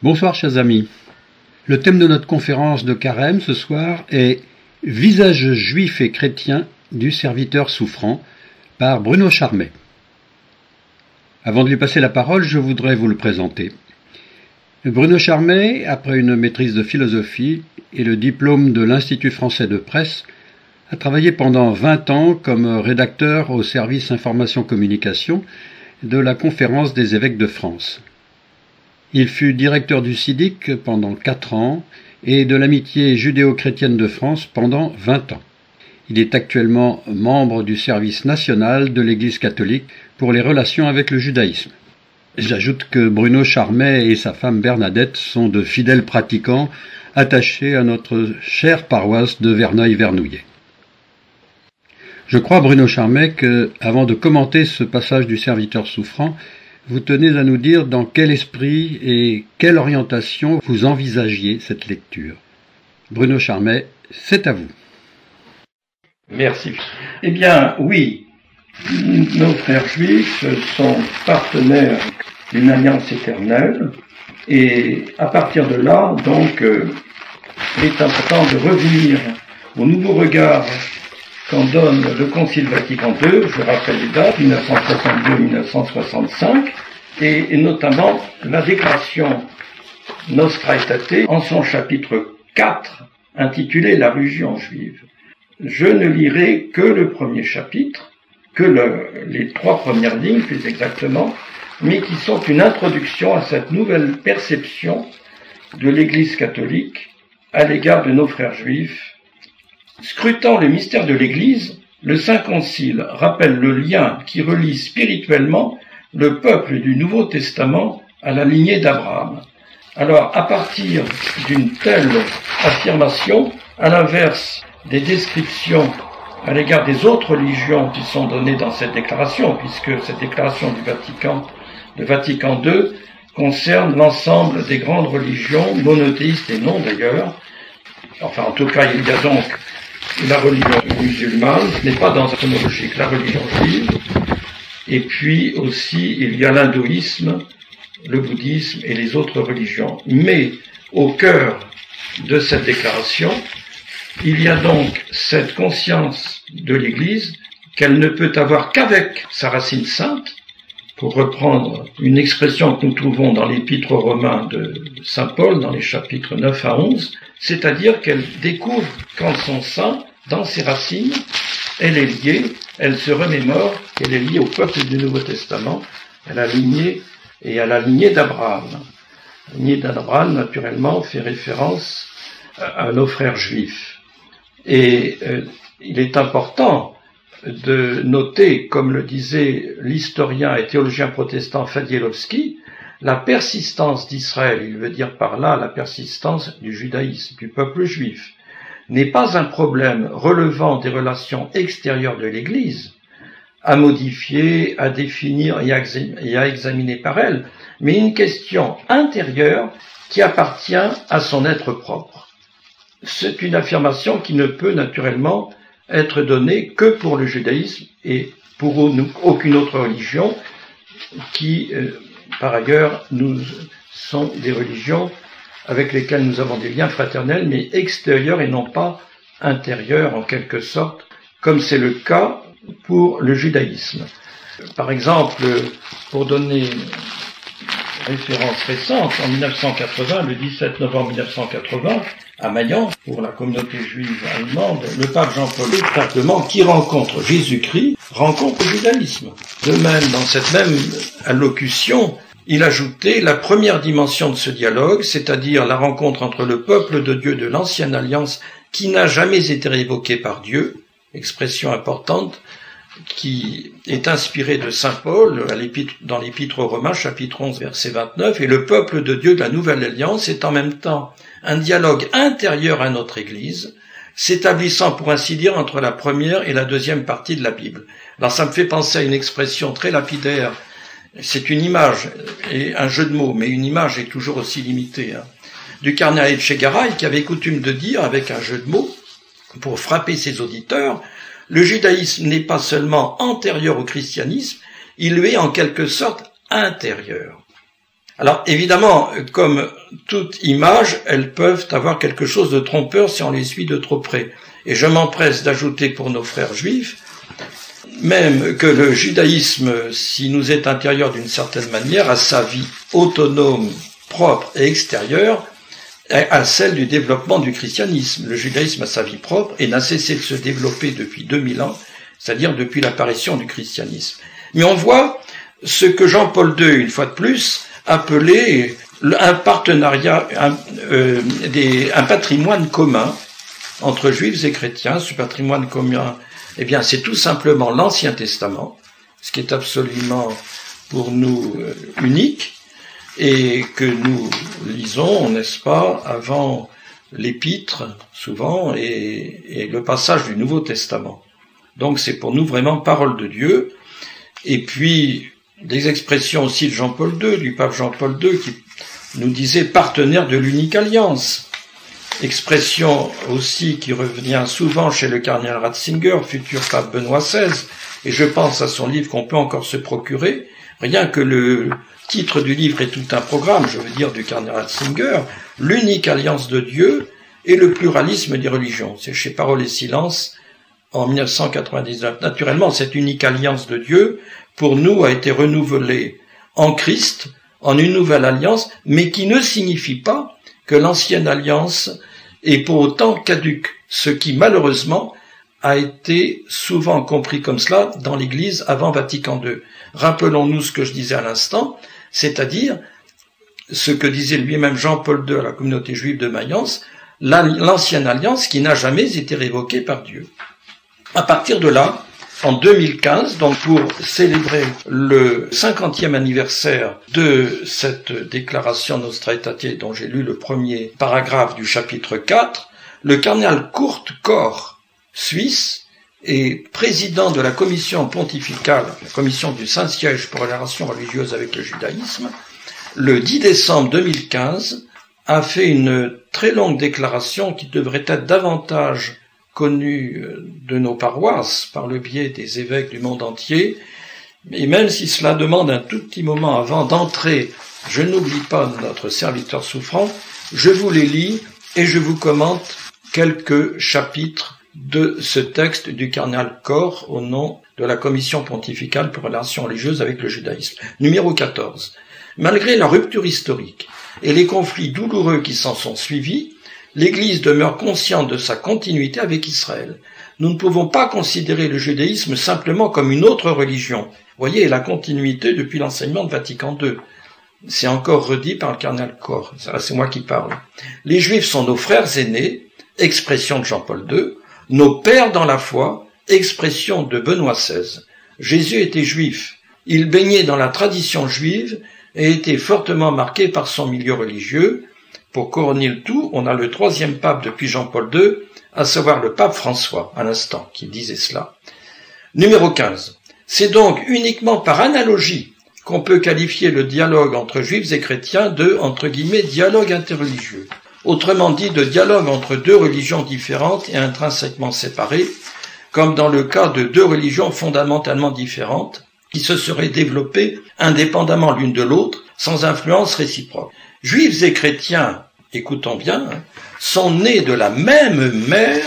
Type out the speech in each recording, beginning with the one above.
Bonsoir chers amis. Le thème de notre conférence de carême ce soir est « Visage juif et chrétien du serviteur souffrant » par Bruno Charmet. Avant de lui passer la parole, je voudrais vous le présenter. Bruno Charmet, après une maîtrise de philosophie et le diplôme de l'Institut français de presse, a travaillé pendant 20 ans comme rédacteur au service information-communication de la Conférence des évêques de France. Il fut directeur du SIDIC pendant 4 ans et de l'Amitié judéo-chrétienne de France pendant 20 ans. Il est actuellement membre du service national de l'Église catholique pour les relations avec le judaïsme. J'ajoute que Bruno Charmet et sa femme Bernadette sont de fidèles pratiquants attachés à notre chère paroisse de Verneuil-Vernouillet. Je crois, Bruno Charmet, que, avant de commenter ce passage du serviteur souffrant, vous tenez à nous dire dans quel esprit et quelle orientation vous envisagiez cette lecture. Bruno Charmet, c'est à vous. Merci. Eh bien, oui, nos frères juifs sont partenaires d'une alliance éternelle, et à partir de là, donc, il est important de revenir au nouveau regard qu'en donne le Concile Vatican II, je rappelle les dates, 1962-1965, et notamment la déclaration Nostra Aetate en son chapitre 4, intitulé La religion juive. Je ne lirai que le premier chapitre, que les 3 premières lignes plus exactement, mais qui sont une introduction à cette nouvelle perception de l'Église catholique à l'égard de nos frères juifs. Scrutant le mystère de l'Église, le Saint Concile rappelle le lien qui relie spirituellement le peuple du Nouveau Testament à la lignée d'Abraham. Alors, à partir d'une telle affirmation, à l'inverse des descriptions à l'égard des autres religions qui sont données dans cette déclaration, puisque cette déclaration de Vatican II concerne l'ensemble des grandes religions, monothéistes et non d'ailleurs. Enfin, en tout cas, il y a donc la religion musulmane, ce n'est pas dans la chronologique, la religion juive, et puis aussi il y a l'hindouisme, le bouddhisme et les autres religions. Mais au cœur de cette déclaration, il y a donc cette conscience de l'Église qu'elle ne peut avoir qu'avec sa racine sainte, pour reprendre une expression que nous trouvons dans l'Épître aux Romains de saint Paul, dans les chapitres 9 à 11, c'est-à-dire qu'elle découvre qu'en son sein, dans ses racines, elle est liée, elle se remémore qu'elle est liée au peuple du Nouveau Testament, à la lignée d'Abraham. La lignée d'Abraham, naturellement, fait référence à nos frères juifs. Et il est important de noter, comme le disait l'historien et théologien protestant Fadielowski, la persistance d'Israël, il veut dire par là la persistance du judaïsme, du peuple juif, n'est pas un problème relevant des relations extérieures de l'Église, à modifier, à définir et à examiner par elle, mais une question intérieure qui appartient à son être propre. C'est une affirmation qui ne peut naturellement être donnée que pour le judaïsme et pour aucune autre religion qui, par ailleurs, sont des religions avec lesquelles nous avons des liens fraternels, mais extérieurs et non pas intérieurs en quelque sorte, comme c'est le cas pour le judaïsme. Par exemple, pour donner une référence récente, en 1980, le 17 novembre 1980, à Mayence, pour la communauté juive allemande, le pape Jean-Paul II, simplement, qui rencontre Jésus-Christ, rencontre le judaïsme. De même, dans cette même allocution, il ajoutait la première dimension de ce dialogue, c'est-à-dire la rencontre entre le peuple de Dieu de l'ancienne alliance qui n'a jamais été évoqué par Dieu, expression importante, qui est inspirée de saint Paul dans l'Épître aux Romains, chapitre 11, verset 29, et le peuple de Dieu de la nouvelle alliance est en même temps un dialogue intérieur à notre Église, s'établissant pour ainsi dire entre la première et la deuxième partie de la Bible. Alors ça me fait penser à une expression très lapidaire, c'est une image et un jeu de mots, mais une image est toujours aussi limitée, du cardinal Etchegaray qui avait coutume de dire avec un jeu de mots, pour frapper ses auditeurs, le judaïsme n'est pas seulement antérieur au christianisme, il lui est en quelque sorte intérieur. Alors évidemment, comme toute image, elles peuvent avoir quelque chose de trompeur si on les suit de trop près. Et je m'empresse d'ajouter pour nos frères juifs, même que le judaïsme, s'il nous est intérieur d'une certaine manière, a sa vie autonome, propre et extérieure, à celle du développement du christianisme. Le judaïsme a sa vie propre et n'a cessé de se développer depuis 2000 ans, c'est-à-dire depuis l'apparition du christianisme. Mais on voit ce que Jean-Paul II, une fois de plus, appelait un partenariat, un patrimoine commun entre juifs et chrétiens. Ce patrimoine commun, eh bien, c'est tout simplement l'Ancien Testament, ce qui est absolument pour nous unique, et que nous lisons, n'est-ce pas, avant l'épître, souvent, et le passage du Nouveau Testament. Donc c'est pour nous vraiment parole de Dieu. Et puis, des expressions aussi de Jean-Paul II, du pape Jean-Paul II, qui nous disait partenaire de l'unique alliance. Expression aussi qui revient souvent chez le cardinal Ratzinger, futur pape Benoît XVI, et je pense à son livre qu'on peut encore se procurer. Rien que le titre du livre est tout un programme, je veux dire, du cardinal Ratzinger, l'unique alliance de Dieu et le pluralisme des religions. C'est chez Parole et Silence, en 1999. Naturellement, cette unique alliance de Dieu, pour nous, a été renouvelée en Christ, en une nouvelle alliance, mais qui ne signifie pas que l'ancienne alliance est pour autant caduque, ce qui, malheureusement, a été souvent compris comme cela dans l'Église avant Vatican II. Rappelons-nous ce que je disais à l'instant, c'est-à-dire ce que disait lui-même Jean-Paul II à la communauté juive de Mayence, l'ancienne alliance qui n'a jamais été révoquée par Dieu. À partir de là, en 2015, donc pour célébrer le 50e anniversaire de cette déclaration Nostra Aetate dont j'ai lu le premier paragraphe du chapitre 4, le cardinal Kurt Koch, suisse, et président de la commission pontificale, la commission du Saint-Siège pour les relations religieuses avec le judaïsme, le 10 décembre 2015, a fait une très longue déclaration qui devrait être davantage connue de nos paroisses par le biais des évêques du monde entier, et même si cela demande un tout petit moment avant d'entrer, je n'oublie pas notre serviteur souffrant, je vous les lis et je vous commente quelques chapitres de ce texte du cardinal Koch au nom de la commission pontificale pour les relations religieuses avec le judaïsme. Numéro 14. Malgré la rupture historique et les conflits douloureux qui s'en sont suivis, l'Église demeure consciente de sa continuité avec Israël. Nous ne pouvons pas considérer le judaïsme simplement comme une autre religion. Vous voyez, la continuité depuis l'enseignement de Vatican II. C'est encore redit par le cardinal Koch. C'est moi qui parle. Les Juifs sont nos frères aînés, expression de Jean-Paul II, nos pères dans la foi, expression de Benoît XVI. Jésus était juif. Il baignait dans la tradition juive et était fortement marqué par son milieu religieux. Pour couronner le tout, on a le troisième pape depuis Jean-Paul II, à savoir le pape François, à l'instant, qui disait cela. Numéro 15. C'est donc uniquement par analogie qu'on peut qualifier le dialogue entre juifs et chrétiens de, entre guillemets, dialogue interreligieux. Autrement dit, de dialogue entre deux religions différentes et intrinsèquement séparées, comme dans le cas de deux religions fondamentalement différentes, qui se seraient développées indépendamment l'une de l'autre, sans influence réciproque. Juifs et chrétiens, écoutons bien, sont nés de la même mère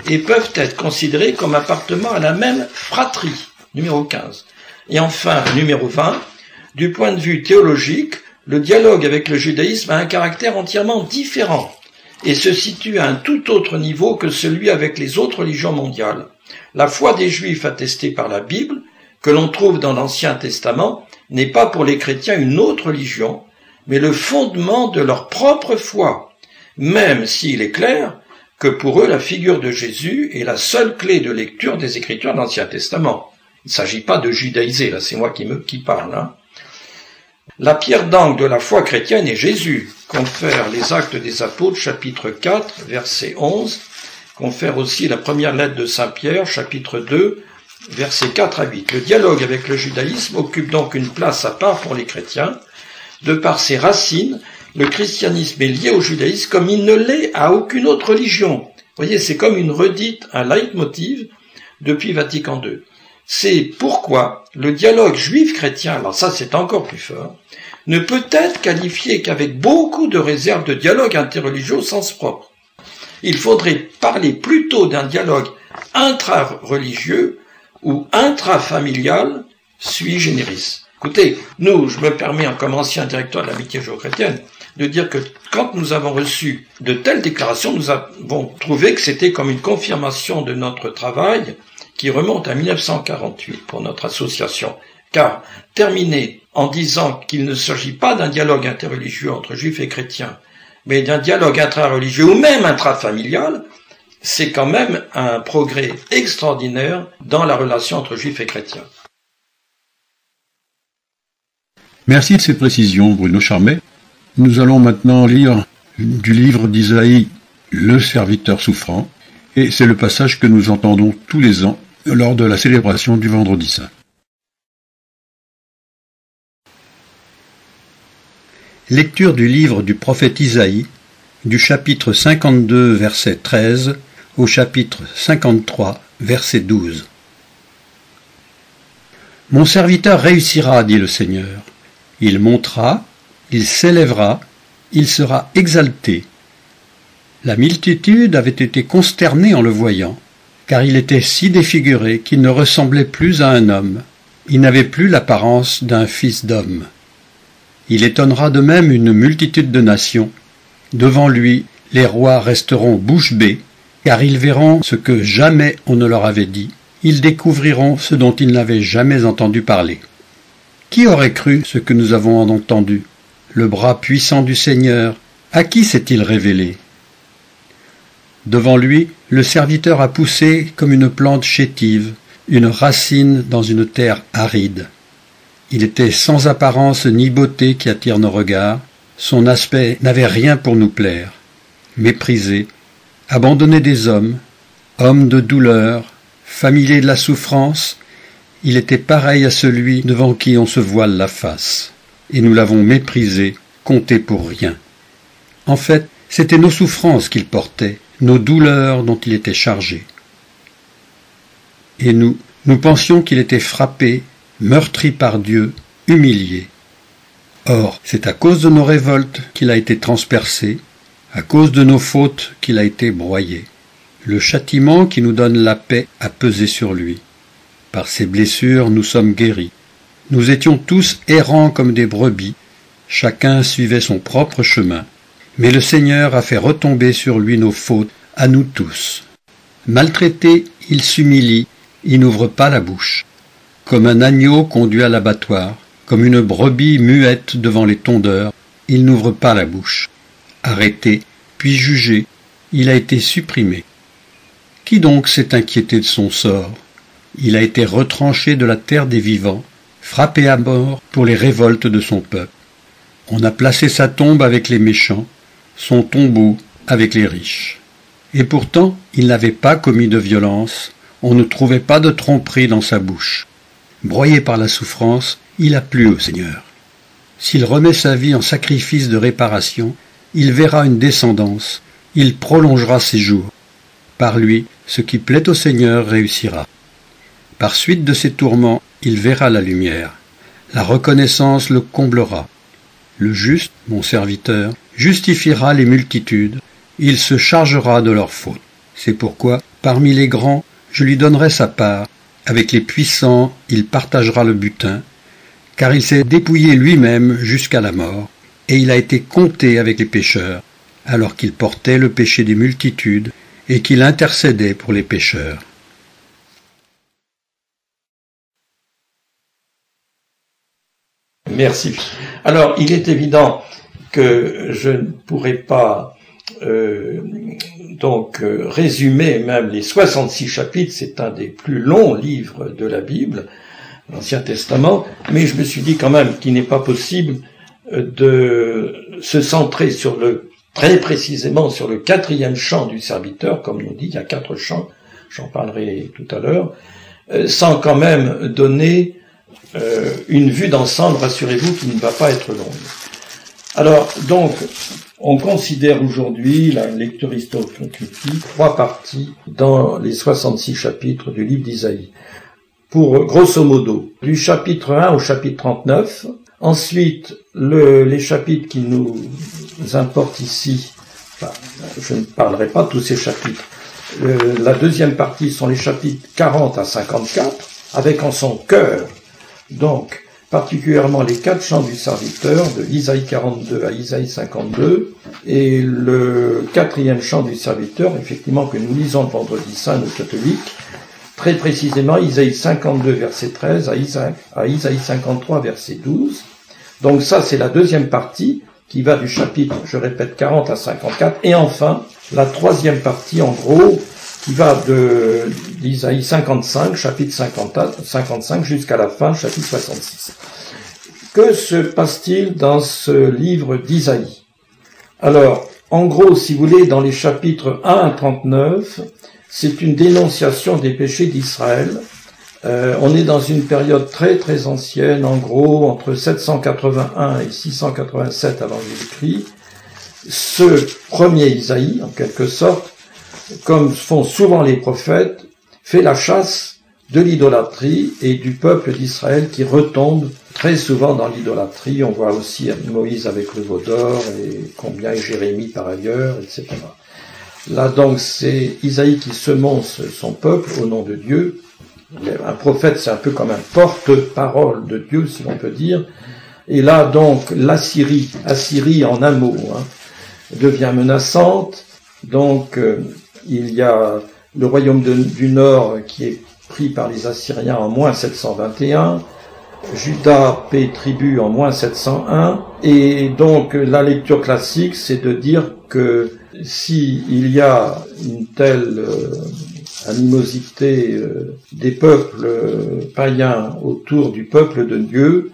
et peuvent être considérés comme appartenant à la même fratrie. Numéro 15. Et enfin, numéro 20, du point de vue théologique, le dialogue avec le judaïsme a un caractère entièrement différent et se situe à un tout autre niveau que celui avec les autres religions mondiales. La foi des Juifs attestée par la Bible, que l'on trouve dans l'Ancien Testament, n'est pas pour les chrétiens une autre religion, mais le fondement de leur propre foi, même s'il est clair que pour eux la figure de Jésus est la seule clé de lecture des Écritures de l'Ancien Testament. Il ne s'agit pas de judaïser, là c'est moi qui parle, hein. La pierre d'angle de la foi chrétienne est Jésus, confère les Actes des Apôtres, chapitre 4, verset 11, confère aussi la première lettre de Saint Pierre, chapitre 2, versets 4 à 8. Le dialogue avec le judaïsme occupe donc une place à part pour les chrétiens. De par ses racines, le christianisme est lié au judaïsme comme il ne l'est à aucune autre religion. Vous voyez, c'est comme une redite, un leitmotiv depuis Vatican II. C'est pourquoi le dialogue juif-chrétien, alors ça c'est encore plus fort, ne peut être qualifié qu'avec beaucoup de réserve de dialogue interreligieux au sens propre. Il faudrait parler plutôt d'un dialogue intra-religieux ou intrafamilial sui generis. Écoutez, nous, je me permets, comme ancien directeur de l'amitié judéo-chrétienne, de dire que quand nous avons reçu de telles déclarations, nous avons trouvé que c'était comme une confirmation de notre travail qui remonte à 1948 pour notre association. Car terminer en disant qu'il ne s'agit pas d'un dialogue interreligieux entre juifs et chrétiens, mais d'un dialogue intrareligieux ou même intrafamilial, c'est quand même un progrès extraordinaire dans la relation entre juifs et chrétiens. Merci de ces précisions, Bruno Charmet. Nous allons maintenant lire du livre d'Isaïe, Le serviteur souffrant, et c'est le passage que nous entendons tous les ans lors de la célébration du Vendredi Saint. Lecture du livre du prophète Isaïe, du chapitre 52, verset 13, au chapitre 53, verset 12. Mon serviteur réussira, dit le Seigneur. Il montera, il s'élèvera, il sera exalté. La multitude avait été consternée en le voyant, car il était si défiguré qu'il ne ressemblait plus à un homme. Il n'avait plus l'apparence d'un fils d'homme. Il étonnera de même une multitude de nations. Devant lui, les rois resteront bouche bée, car ils verront ce que jamais on ne leur avait dit. Ils découvriront ce dont ils n'avaient jamais entendu parler. Qui aurait cru ce que nous avons entendu? Le bras puissant du Seigneur, à qui s'est-il révélé? Devant lui, le serviteur a poussé comme une plante chétive, une racine dans une terre aride. Il était sans apparence ni beauté qui attire nos regards, son aspect n'avait rien pour nous plaire. Méprisé, abandonné des hommes, homme de douleur, familier de la souffrance, il était pareil à celui devant qui on se voile la face. Et nous l'avons méprisé, compté pour rien. En fait, c'étaient nos souffrances qu'il portait, nos douleurs dont il était chargé. Et nous pensions qu'il était frappé, meurtri par Dieu, humilié. Or, c'est à cause de nos révoltes qu'il a été transpercé, à cause de nos fautes qu'il a été broyé. Le châtiment qui nous donne la paix a pesé sur lui. Par ses blessures, nous sommes guéris. Nous étions tous errants comme des brebis, chacun suivait son propre chemin. Mais le Seigneur a fait retomber sur lui nos fautes, à nous tous. Maltraité, il s'humilie, il n'ouvre pas la bouche. Comme un agneau conduit à l'abattoir, comme une brebis muette devant les tondeurs, il n'ouvre pas la bouche. Arrêté, puis jugé, il a été supprimé. Qui donc s'est inquiété de son sort? Il a été retranché de la terre des vivants, frappé à mort pour les révoltes de son peuple. On a placé sa tombe avec les méchants, son tombeau avec les riches. Et pourtant, il n'avait pas commis de violence, on ne trouvait pas de tromperie dans sa bouche. Broyé par la souffrance, il a plu au Seigneur. S'il remet sa vie en sacrifice de réparation, il verra une descendance, il prolongera ses jours. Par lui, ce qui plaît au Seigneur réussira. Par suite de ses tourments, il verra la lumière. La reconnaissance le comblera. Le juste, mon serviteur, justifiera les multitudes, il se chargera de leurs fautes. C'est pourquoi, parmi les grands, je lui donnerai sa part, avec les puissants, il partagera le butin, car il s'est dépouillé lui-même jusqu'à la mort, et il a été compté avec les pécheurs, alors qu'il portait le péché des multitudes, et qu'il intercédait pour les pécheurs. Merci. Alors, il est évident que je ne pourrais pas résumer même les 66 chapitres, c'est un des plus longs livres de la Bible, l'Ancien Testament, mais je me suis dit quand même qu'il n'est pas possible de se centrer très précisément sur le 4e chant du serviteur, comme on dit, il y a 4 chants, j'en parlerai tout à l'heure, sans quand même donner une vue d'ensemble, rassurez-vous, qui ne va pas être longue. Alors, donc, on considère aujourd'hui la lecture historico-critique 3 parties dans les 66 chapitres du livre d'Isaïe. Pour, grosso modo, du chapitre 1 au chapitre 39, Ensuite, les chapitres qui nous importent ici, enfin, je ne parlerai pas de tous ces chapitres. La deuxième partie sont les chapitres 40 à 54, avec en son cœur, donc, particulièrement les 4 chants du serviteur, de Isaïe 42 à Isaïe 52, et le 4e chant du serviteur, effectivement, que nous lisons le vendredi saint, nous catholiques, très précisément Isaïe 52, verset 13, à Isaïe 53, verset 12. Donc ça, c'est la deuxième partie, qui va du chapitre, je répète, 40 à 54, et enfin, la troisième partie, en gros, qui va d'Isaïe 55, chapitre 55, jusqu'à la fin, chapitre 66. Que se passe-t-il dans ce livre d'Isaïe? Alors, en gros, si vous voulez, dans les chapitres 1 à 39, c'est une dénonciation des péchés d'Israël. On est dans une période très très ancienne, en gros, entre 781 et 687 avant Jésus-Christ. Ce premier Isaïe, en quelque sorte, comme font souvent les prophètes, fait la chasse de l'idolâtrie et du peuple d'Israël qui retombe très souvent dans l'idolâtrie. On voit aussi Moïse avec le veau d'or et combien est Jérémie par ailleurs, etc. Là donc c'est Isaïe qui semonce son peuple au nom de Dieu. Un prophète, c'est un peu comme un porte-parole de Dieu, si l'on peut dire. Et là donc l'Assyrie, Assyrie en un mot, devient menaçante. Donc il y a le royaume du Nord qui est pris par les Assyriens en moins 721, Juda paie tribut en moins 701, et donc la lecture classique, c'est de dire que si il y a une telle animosité des peuples païens autour du peuple de Dieu,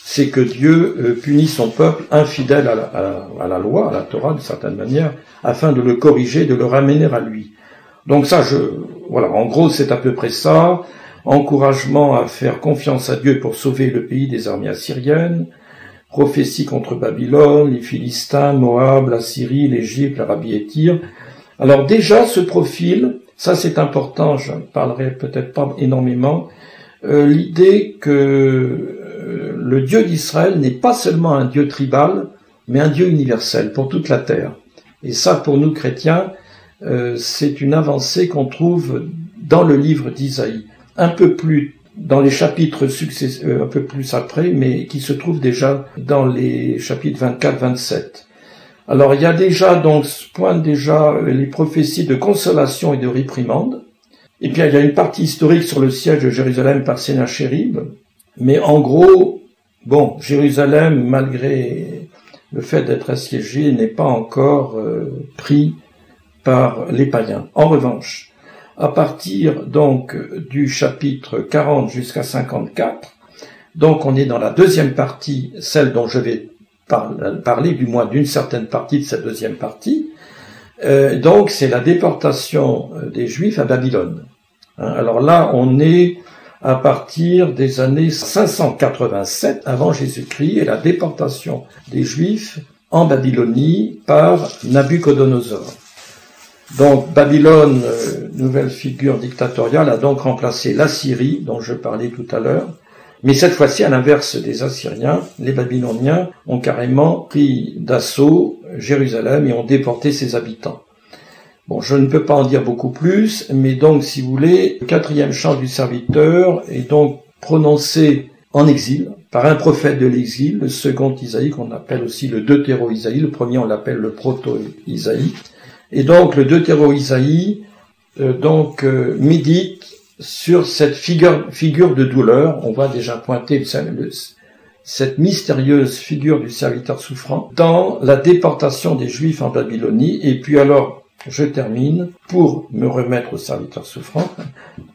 c'est que Dieu punit son peuple infidèle à la loi, à la Torah d'une certaine manière, afin de le corriger, de le ramener à lui. Donc ça, voilà, en gros, c'est à peu près ça. Encouragement à faire confiance à Dieu pour sauver le pays des armées assyriennes. Prophétie contre Babylone, les Philistins, Moab, la Syrie, l'Égypte, l'Arabie et Tyr. Alors déjà, ce profil, ça c'est important, je ne parlerai peut-être pas énormément, l'idée que le Dieu d'Israël n'est pas seulement un Dieu tribal, mais un Dieu universel pour toute la terre. Et ça, pour nous chrétiens, c'est une avancée qu'on trouve dans le livre d'Isaïe, un peu plus dans les chapitres un peu plus après, mais qui se trouve déjà dans les chapitres 24-27. Alors il y a déjà donc pointe déjà les prophéties de consolation et de réprimande. Et puis il y a une partie historique sur le siège de Jérusalem par Sennachérib, mais en gros, bon, Jérusalem, malgré le fait d'être assiégé, n'est pas encore pris par les païens. En revanche, à partir donc du chapitre 40 jusqu'à 54, donc on est dans la deuxième partie, celle dont je vais parler, du moins d'une certaine partie de cette deuxième partie. Donc c'est la déportation des Juifs à Babylone. Alors là, on est à partir des années 587 avant Jésus-Christ et la déportation des Juifs en Babylonie par Nabuchodonosor. Donc Babylone, nouvelle figure dictatoriale, a donc remplacé l'Assyrie, dont je parlais tout à l'heure. Mais cette fois-ci, à l'inverse des Assyriens, les Babyloniens ont carrément pris d'assaut Jérusalem et ont déporté ses habitants. Bon, je ne peux pas en dire beaucoup plus, mais donc, si vous voulez, le 4e chant du serviteur est donc prononcé en exil par un prophète de l'exil, le second Isaïe, qu'on appelle aussi le Deutéro-Isaïe, le premier on l'appelle le Proto-Isaïe. Et donc, le Deutéro-Isaïe, médite sur cette figure de douleur. On va déjà pointer cette mystérieuse figure du serviteur souffrant dans la déportation des Juifs en Babylonie. Et puis alors, je termine pour me remettre au serviteur souffrant.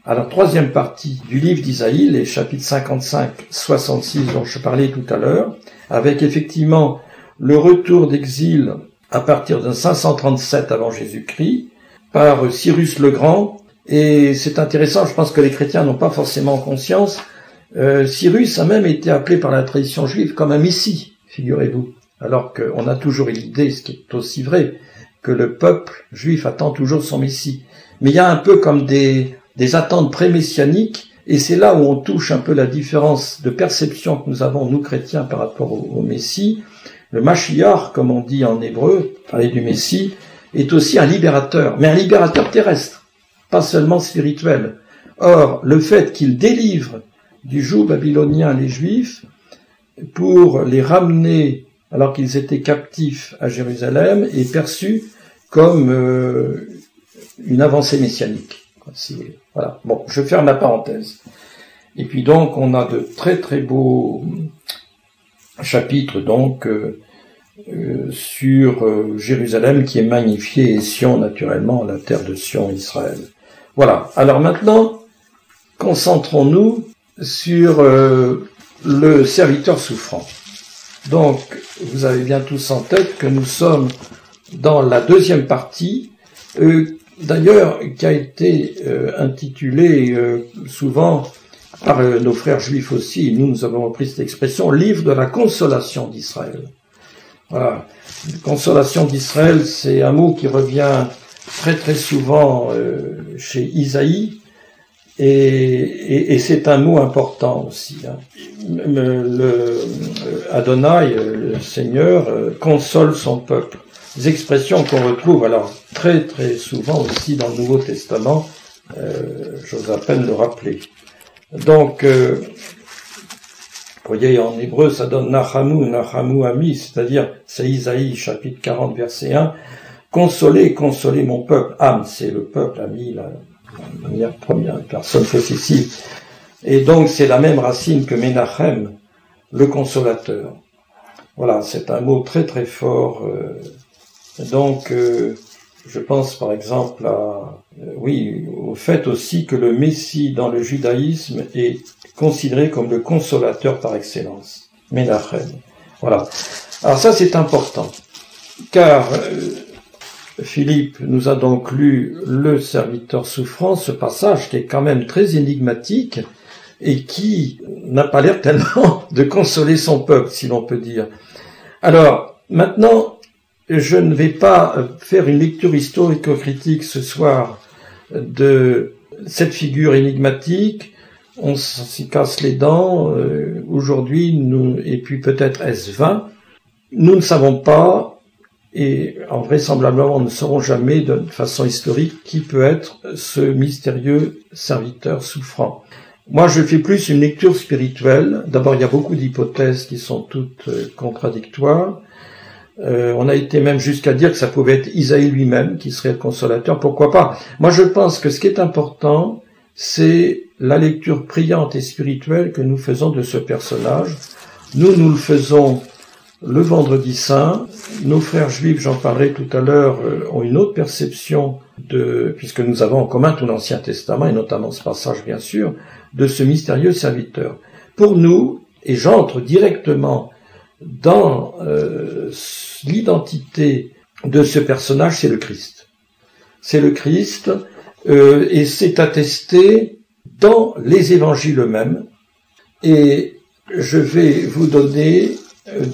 À la troisième partie du livre d'Isaïe, les chapitres 55-66 dont je parlais tout à l'heure, avec effectivement le retour d'exil à partir de 537 avant Jésus-Christ par Cyrus le Grand. Et c'est intéressant, je pense que les chrétiens n'ont pas forcément conscience. Cyrus a même été appelé par la tradition juive comme un messie, figurez-vous. Alors qu'on a toujours eu l'idée, ce qui est aussi vrai, que le peuple juif attend toujours son messie. Mais il y a un peu comme des attentes pré-messianiques, Et c'est là où on touche un peu la différence de perception que nous avons, nous chrétiens, par rapport au Messie. Le Mashiach, comme on dit en hébreu, parler du Messie, est aussi un libérateur, mais un libérateur terrestre, pas seulement spirituel. Or, le fait qu'il délivre du joug babylonien les Juifs pour les ramener, alors qu'ils étaient captifs à Jérusalem, est perçu comme une avancée messianique. Voilà. Bon, je ferme la parenthèse. Et puis donc, on a de très très beaux chapitres donc sur Jérusalem qui est magnifié et Sion naturellement, la terre de Sion, Israël. Voilà. Alors maintenant, concentrons-nous sur le serviteur souffrant. Donc, vous avez bien tous en tête que nous sommes dans la deuxième partie, d'ailleurs, qui a été intitulée souvent par nos frères juifs aussi, nous avons repris cette expression, livre de la consolation d'Israël. Voilà. Consolation d'Israël, c'est un mot qui revient très très souvent chez Isaïe, et c'est un mot important aussi. Hein. Le Adonai, le Seigneur, console son peuple. Des expressions qu'on retrouve alors très très souvent aussi dans le Nouveau Testament, j'ose à peine le rappeler. Donc, vous voyez, en hébreu, ça donne Nachamu, Nachamu Ami, c'est-à-dire, c'est Isaïe, chapitre 40, verset 1, consolez, consolez mon peuple. Am, c'est le peuple, Ami, la première personne possessive. Et donc, c'est la même racine que Menachem, le consolateur. Voilà, c'est un mot très très fort. Donc, je pense par exemple au fait aussi que le Messie dans le judaïsme est considéré comme le consolateur par excellence, Menachem. Voilà. Alors ça c'est important, car Philippe nous a donc lu le serviteur souffrant, ce passage qui est quand même très énigmatique et qui n'a pas l'air tellement de consoler son peuple, si l'on peut dire. Alors, maintenant, je ne vais pas faire une lecture historico-critique ce soir de cette figure énigmatique. On s'y casse les dents. Aujourd'hui, et puis peut-être est-ce vain. Nous ne savons pas, et vraisemblablement nous ne saurons jamais de façon historique qui peut être ce mystérieux serviteur souffrant. Moi, je fais plus une lecture spirituelle. D'abord, il y a beaucoup d'hypothèses qui sont toutes contradictoires. On a été même jusqu'à dire que ça pouvait être Isaïe lui-même qui serait le consolateur, pourquoi pas. Moi je pense que ce qui est important, c'est la lecture priante et spirituelle que nous faisons de ce personnage. Nous le faisons le vendredi saint. Nos frères juifs, j'en parlerai tout à l'heure, ont une autre perception puisque nous avons en commun tout l'Ancien Testament, et notamment ce passage bien sûr, de ce mystérieux serviteur. Pour nous, et j'entre directement dans l'identité de ce personnage, c'est le Christ. C'est le Christ, et c'est attesté dans les évangiles eux-mêmes. Et je vais vous donner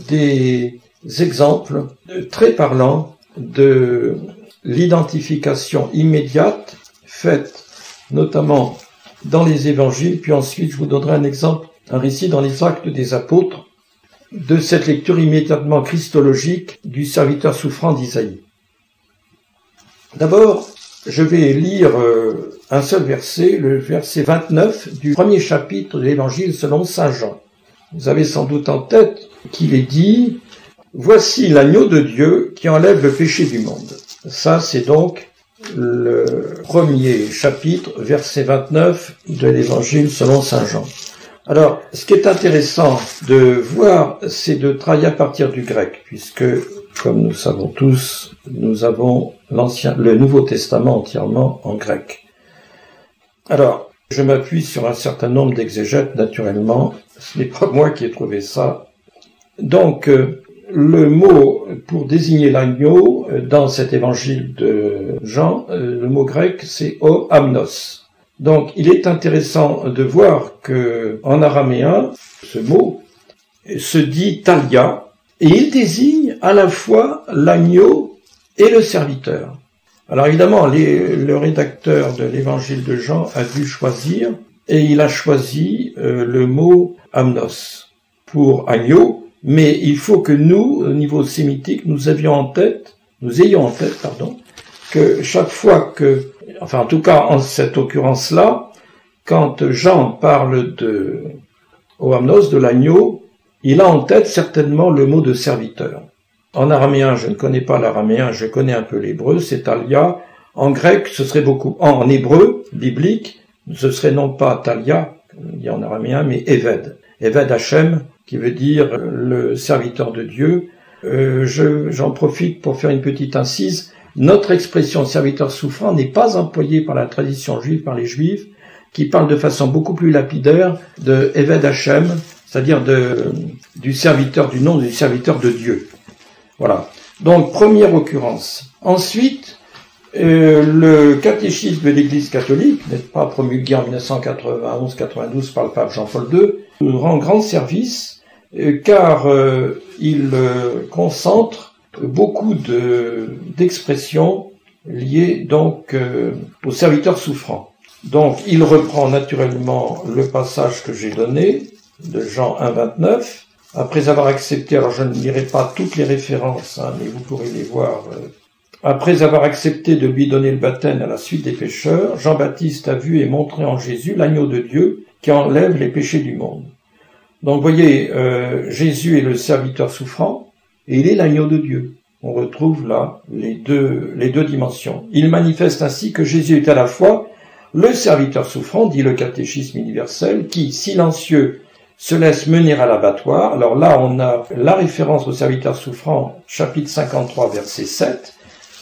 des exemples très parlants de l'identification immédiate faite notamment dans les évangiles, puis ensuite je vous donnerai un exemple, un récit dans les Actes des Apôtres, de cette lecture immédiatement christologique du serviteur souffrant d'Isaïe. D'abord, je vais lire un seul verset, le verset 29 du premier chapitre de l'Évangile selon saint Jean. Vous avez sans doute en tête qu'il est dit « Voici l'agneau de Dieu qui enlève le péché du monde ». Ça, c'est donc le premier chapitre, verset 29 de l'Évangile selon saint Jean. Alors, ce qui est intéressant de voir, c'est de travailler à partir du grec, puisque, comme nous savons tous, nous avons le Nouveau Testament entièrement en grec. Alors, je m'appuie sur un certain nombre d'exégètes, naturellement, ce n'est pas moi qui ai trouvé ça. Donc, le mot pour désigner l'agneau, dans cet évangile de Jean, le mot grec, c'est o amnos. Donc, il est intéressant de voir que, en araméen, ce mot se dit talia, et il désigne à la fois l'agneau et le serviteur. Alors évidemment, le rédacteur de l'évangile de Jean a dû choisir et il a choisi le mot amnos pour agneau, mais il faut que nous, au niveau sémitique, nous ayons en tête, que chaque fois que, enfin en tout cas en cette occurrence-là, quand Jean parle au amnos, de l'agneau, il a en tête certainement le mot de serviteur. En araméen, je ne connais pas l'araméen, je connais un peu l'hébreu, c'est talia. En grec, ce serait beaucoup. En hébreu, biblique, ce serait non pas talia, comme on dit en araméen, mais Eved. Eved Hachem, qui veut dire le serviteur de Dieu. J'en profite pour faire une petite incise. Notre expression serviteur souffrant n'est pas employée par la tradition juive, par les juifs, qui parlent de façon beaucoup plus lapidaire de Eved Hachem, c'est-à-dire du serviteur du nom, du serviteur de Dieu. Voilà. Donc, première occurrence. Ensuite, le catéchisme de l'Église catholique, n'est pas promulgué en 1991-92 par le pape Jean-Paul II, nous rend grand service, car il concentre beaucoup d'expressions liées donc aux serviteurs souffrants. Donc, il reprend naturellement le passage que j'ai donné, de Jean 1,29, après avoir accepté, alors je ne lirai pas toutes les références, mais vous pourrez les voir. Après avoir accepté de lui donner le baptême à la suite des pécheurs, Jean-Baptiste a vu et montré en Jésus l'agneau de Dieu qui enlève les péchés du monde. Donc, vous voyez, Jésus est le serviteur souffrant et il est l'agneau de Dieu. On retrouve là les deux dimensions. Il manifeste ainsi que Jésus est à la fois le serviteur souffrant, dit le catéchisme universel, qui, silencieux, se laisse mener à l'abattoir. Alors là, on a la référence au serviteur souffrant, chapitre 53, verset 7,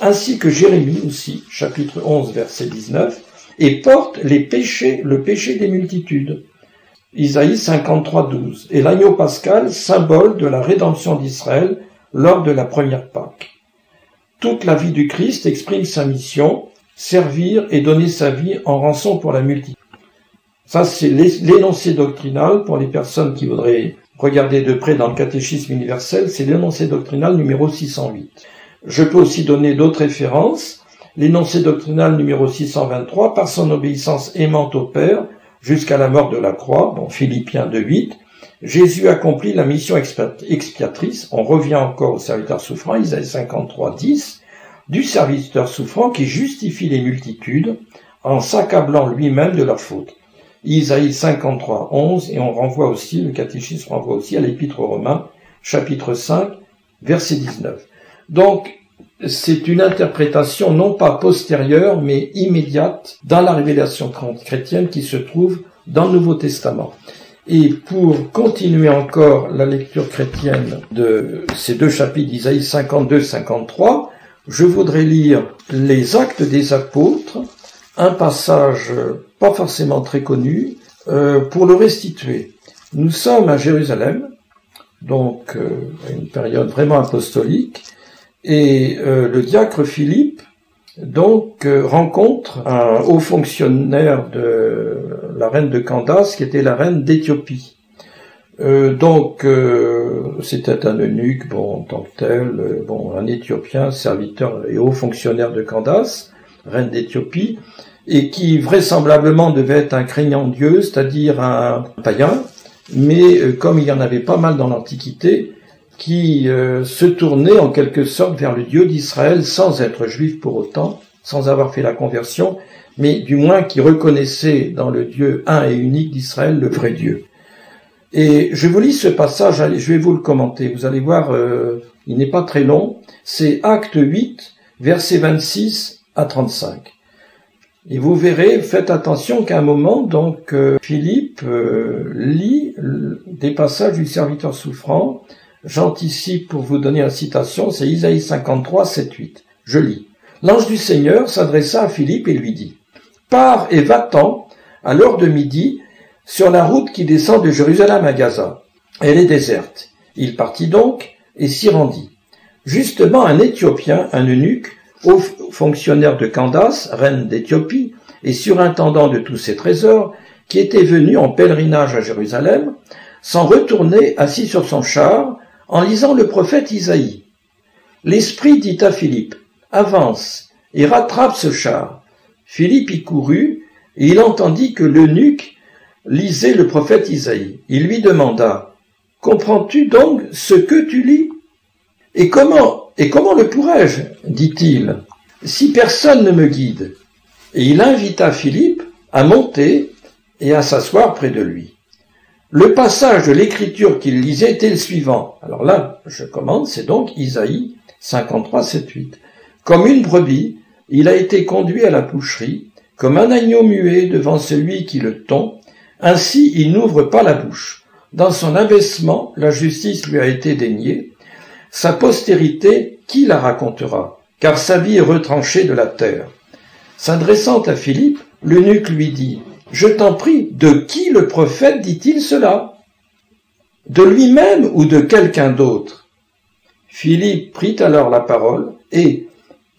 ainsi que Jérémie aussi, chapitre 11, verset 19, et porte le péché des multitudes. Isaïe 53, 12. Et l'agneau pascal, symbole de la rédemption d'Israël lors de la première Pâque. Toute la vie du Christ exprime sa mission, servir et donner sa vie en rançon pour la multitude. Ça, c'est l'énoncé doctrinal pour les personnes qui voudraient regarder de près dans le catéchisme universel, c'est l'énoncé doctrinal numéro 608. Je peux aussi donner d'autres références. L'énoncé doctrinal numéro 623, par son obéissance aimante au Père, jusqu'à la mort de la croix, bon, Philippiens 2,8, Jésus accomplit la mission expiatrice, on revient encore au serviteur souffrant, Isaïe 53, 10, du serviteur souffrant qui justifie les multitudes en s'accablant lui-même de leurs fautes. Isaïe 53, 11, et on renvoie aussi, le catéchisme renvoie aussi à l'Épître aux Romains, chapitre 5, verset 19. Donc, c'est une interprétation non pas postérieure, mais immédiate dans la révélation chrétienne qui se trouve dans le Nouveau Testament. Et pour continuer encore la lecture chrétienne de ces deux chapitres d'Isaïe 52-53, je voudrais lire les Actes des Apôtres, un passage pas forcément très connu, pour le restituer. Nous sommes à Jérusalem, donc une période vraiment apostolique, et le diacre Philippe donc rencontre un haut fonctionnaire de la reine de Candace, qui était la reine d'Éthiopie. C'était un eunuque, bon, en tant que tel, un Éthiopien, serviteur et haut fonctionnaire de Candace, reine d'Éthiopie, et qui vraisemblablement devait être un craignant Dieu, c'est-à-dire un païen, mais comme il y en avait pas mal dans l'Antiquité, qui se tournait en quelque sorte vers le Dieu d'Israël sans être juif pour autant, sans avoir fait la conversion, mais du moins qui reconnaissait dans le Dieu un et unique d'Israël le vrai Dieu. Et je vous lis ce passage, allez, je vais vous le commenter, vous allez voir, il n'est pas très long, c'est Acte 8, versets 26 à 35. Et vous verrez, faites attention qu'à un moment, donc, Philippe lit des passages du serviteur souffrant. J'anticipe pour vous donner la citation, c'est Isaïe 53, 7, 8. Je lis. L'ange du Seigneur s'adressa à Philippe et lui dit, « Pars et va-t'en, à l'heure de midi, sur la route qui descend de Jérusalem à Gaza. Elle est déserte. » Il partit donc et s'y rendit. Justement, un Éthiopien, un eunuque, haut fonctionnaire de Candace, reine d'Éthiopie, et surintendant de tous ses trésors, qui était venu en pèlerinage à Jérusalem, s'en retournait assis sur son char, en lisant le prophète Isaïe. L'Esprit dit à Philippe, « Avance et rattrape ce char. » Philippe y courut, et il entendit que l'eunuque lisait le prophète Isaïe. Il lui demanda, « Comprends-tu donc ce que tu lis ? Et comment le pourrais-je ? dit-il, si personne ne me guide. » Et il invita Philippe à monter et à s'asseoir près de lui. Le passage de l'écriture qu'il lisait était le suivant. Alors là, je commande, c'est donc Isaïe 53, 7, 8. Comme une brebis, il a été conduit à la boucherie, comme un agneau muet devant celui qui le tond, ainsi il n'ouvre pas la bouche. Dans son abaissement, la justice lui a été déniée. Sa postérité, qui la racontera? Car sa vie est retranchée de la terre. S'adressant à Philippe, l'eunuque lui dit, « Je t'en prie, de qui le prophète dit-il cela? De lui-même ou de quelqu'un d'autre ?» Philippe prit alors la parole et,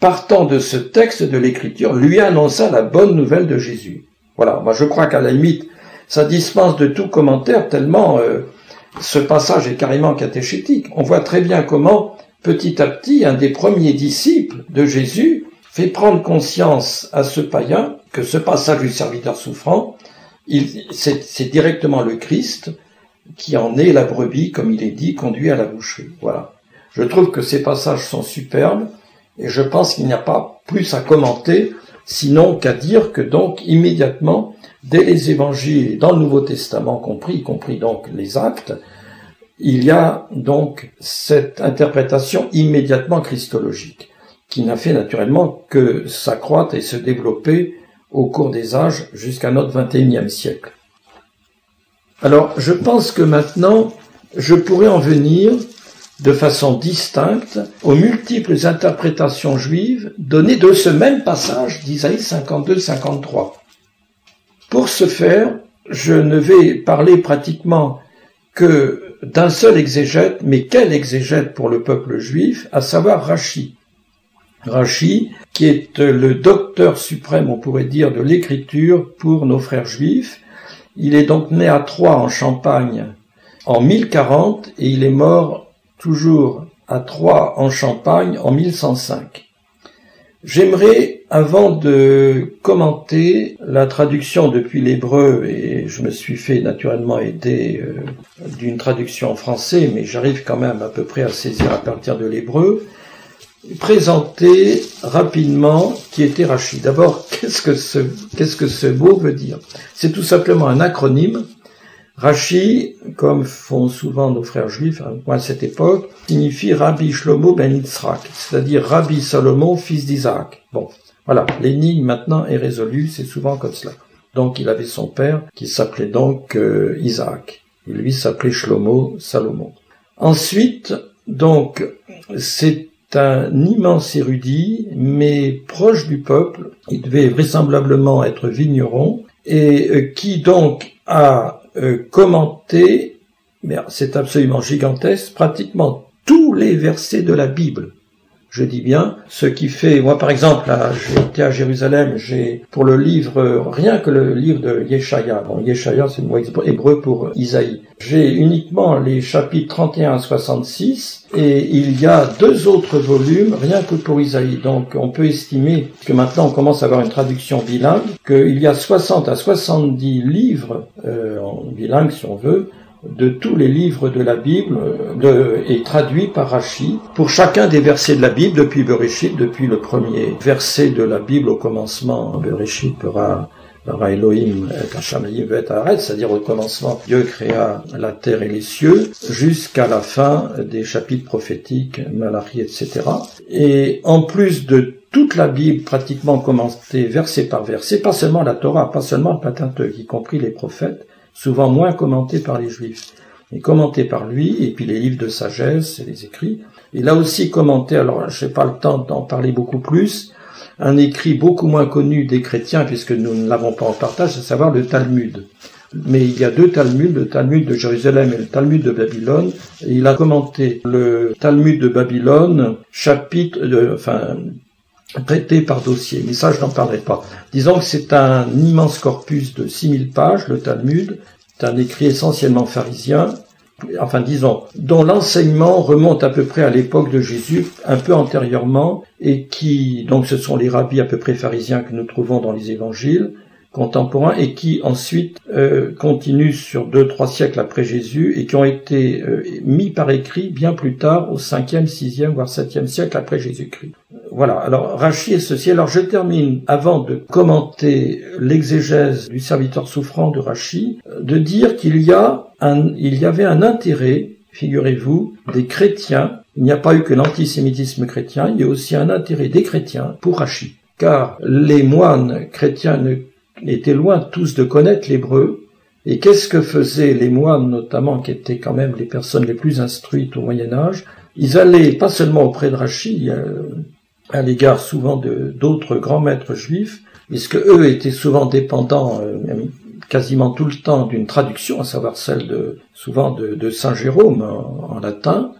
partant de ce texte de l'Écriture, lui annonça la bonne nouvelle de Jésus. Voilà, moi je crois qu'à la limite, ça dispense de tout commentaire tellement ce passage est carrément catéchétique. On voit très bien comment, petit à petit, un des premiers disciples de Jésus fait prendre conscience à ce païen que ce passage du serviteur souffrant, c'est directement le Christ qui en est la brebis, comme il est dit, conduit à la boucherie. Voilà. Je trouve que ces passages sont superbes et je pense qu'il n'y a pas plus à commenter, sinon qu'à dire que donc immédiatement, dès les évangiles et dans le Nouveau Testament compris, y compris donc les actes, il y a donc cette interprétation immédiatement christologique, qui n'a fait naturellement que s'accroître et se développer au cours des âges jusqu'à notre XXIe siècle. Alors, je pense que maintenant, je pourrais en venir de façon distincte aux multiples interprétations juives données de ce même passage d'Isaïe 52-53. Pour ce faire, je ne vais parler pratiquement que d'un seul exégète, mais quel exégète pour le peuple juif, à savoir Rashi. Rashi, qui est le docteur suprême, on pourrait dire, de l'écriture pour nos frères juifs. Il est donc né à Troyes en Champagne en 1040 et il est mort toujours à Troyes en Champagne en 1105. J'aimerais, avant de commenter la traduction depuis l'hébreu, et je me suis fait naturellement aider d'une traduction en français, mais j'arrive quand même à peu près à saisir à partir de l'hébreu, présenter rapidement qui était Rashi. D'abord, qu'est-ce que ce mot veut dire? C'est tout simplement un acronyme. Rashi, comme font souvent nos frères juifs à cette époque, signifie Rabbi Shlomo ben Yitzhak, c'est-à-dire Rabbi Salomon, fils d'Isaac. Bon, voilà, l'énigme maintenant est résolue, c'est souvent comme cela. Donc il avait son père qui s'appelait donc Isaac, et lui s'appelait Shlomo, Salomon. Ensuite, donc, c'est un immense érudit, mais proche du peuple, il devait vraisemblablement être vigneron, et qui donc a commenté, mais c'est absolument gigantesque, pratiquement tous les versets de la Bible. Je dis bien, ce qui fait, moi par exemple, j'ai été à Jérusalem, j'ai pour le livre, rien que le livre de Yeshaya, bon Yeshaya c'est le mot hébreu pour Isaïe, j'ai uniquement les chapitres 31 à 66, et il y a 2 autres volumes, rien que pour Isaïe, donc on peut estimer, que maintenant on commence à avoir une traduction bilingue, qu'il y a 60 à 70 livres, en bilingue si on veut, de tous les livres de la Bible est traduit par Rashi pour chacun des versets de la Bible depuis Bereshit, depuis le premier verset de la Bible au commencement, Bereshit bara Elohim et Hashamayim ve'et haaretz, c'est-à-dire au commencement Dieu créa la terre et les cieux, jusqu'à la fin des chapitres prophétiques, Malachi, etc. Et en plus de toute la Bible pratiquement commentée verset par verset, pas seulement la Torah, pas seulement le Pentateuque, y compris les prophètes, souvent moins commentés par les Juifs, mais commentés par lui, et puis les livres de sagesse et les écrits. Et là aussi commenté, alors je n'ai pas le temps d'en parler beaucoup plus, un écrit beaucoup moins connu des chrétiens, puisque nous ne l'avons pas en partage, à savoir le Talmud. Mais il y a 2 Talmuds, le Talmud de Jérusalem et le Talmud de Babylone, et il a commenté le Talmud de Babylone, traité par dossier, mais ça je n'en parlerai pas. Disons que c'est un immense corpus de 6000 pages, le Talmud, c'est un écrit essentiellement pharisien, enfin disons, dont l'enseignement remonte à peu près à l'époque de Jésus, un peu antérieurement, et qui, donc ce sont les rabbis à peu près pharisiens que nous trouvons dans les évangiles, contemporains et qui ensuite continuent sur 2-3 siècles après Jésus et qui ont été mis par écrit bien plus tard au 5e, 6e, voire 7e siècle après Jésus-Christ. Voilà, alors Rachi est ceci. Alors je termine, avant de commenter l'exégèse du serviteur souffrant de Rachi, de dire qu'il y avait un intérêt, figurez-vous, des chrétiens. Il n'y a pas eu que l'antisémitisme chrétien, il y a aussi un intérêt des chrétiens pour Rachi. Car les moines chrétiens étaient loin tous de connaître l'hébreu. Et qu'est-ce que faisaient les moines, notamment, qui étaient quand même les personnes les plus instruites au Moyen-Âge? Ils allaient pas seulement auprès de Rachi, à l'égard souvent d'autres grands maîtres juifs, puisque eux étaient souvent dépendants, quasiment tout le temps, d'une traduction, à savoir celle souvent de Saint Jérôme en latin.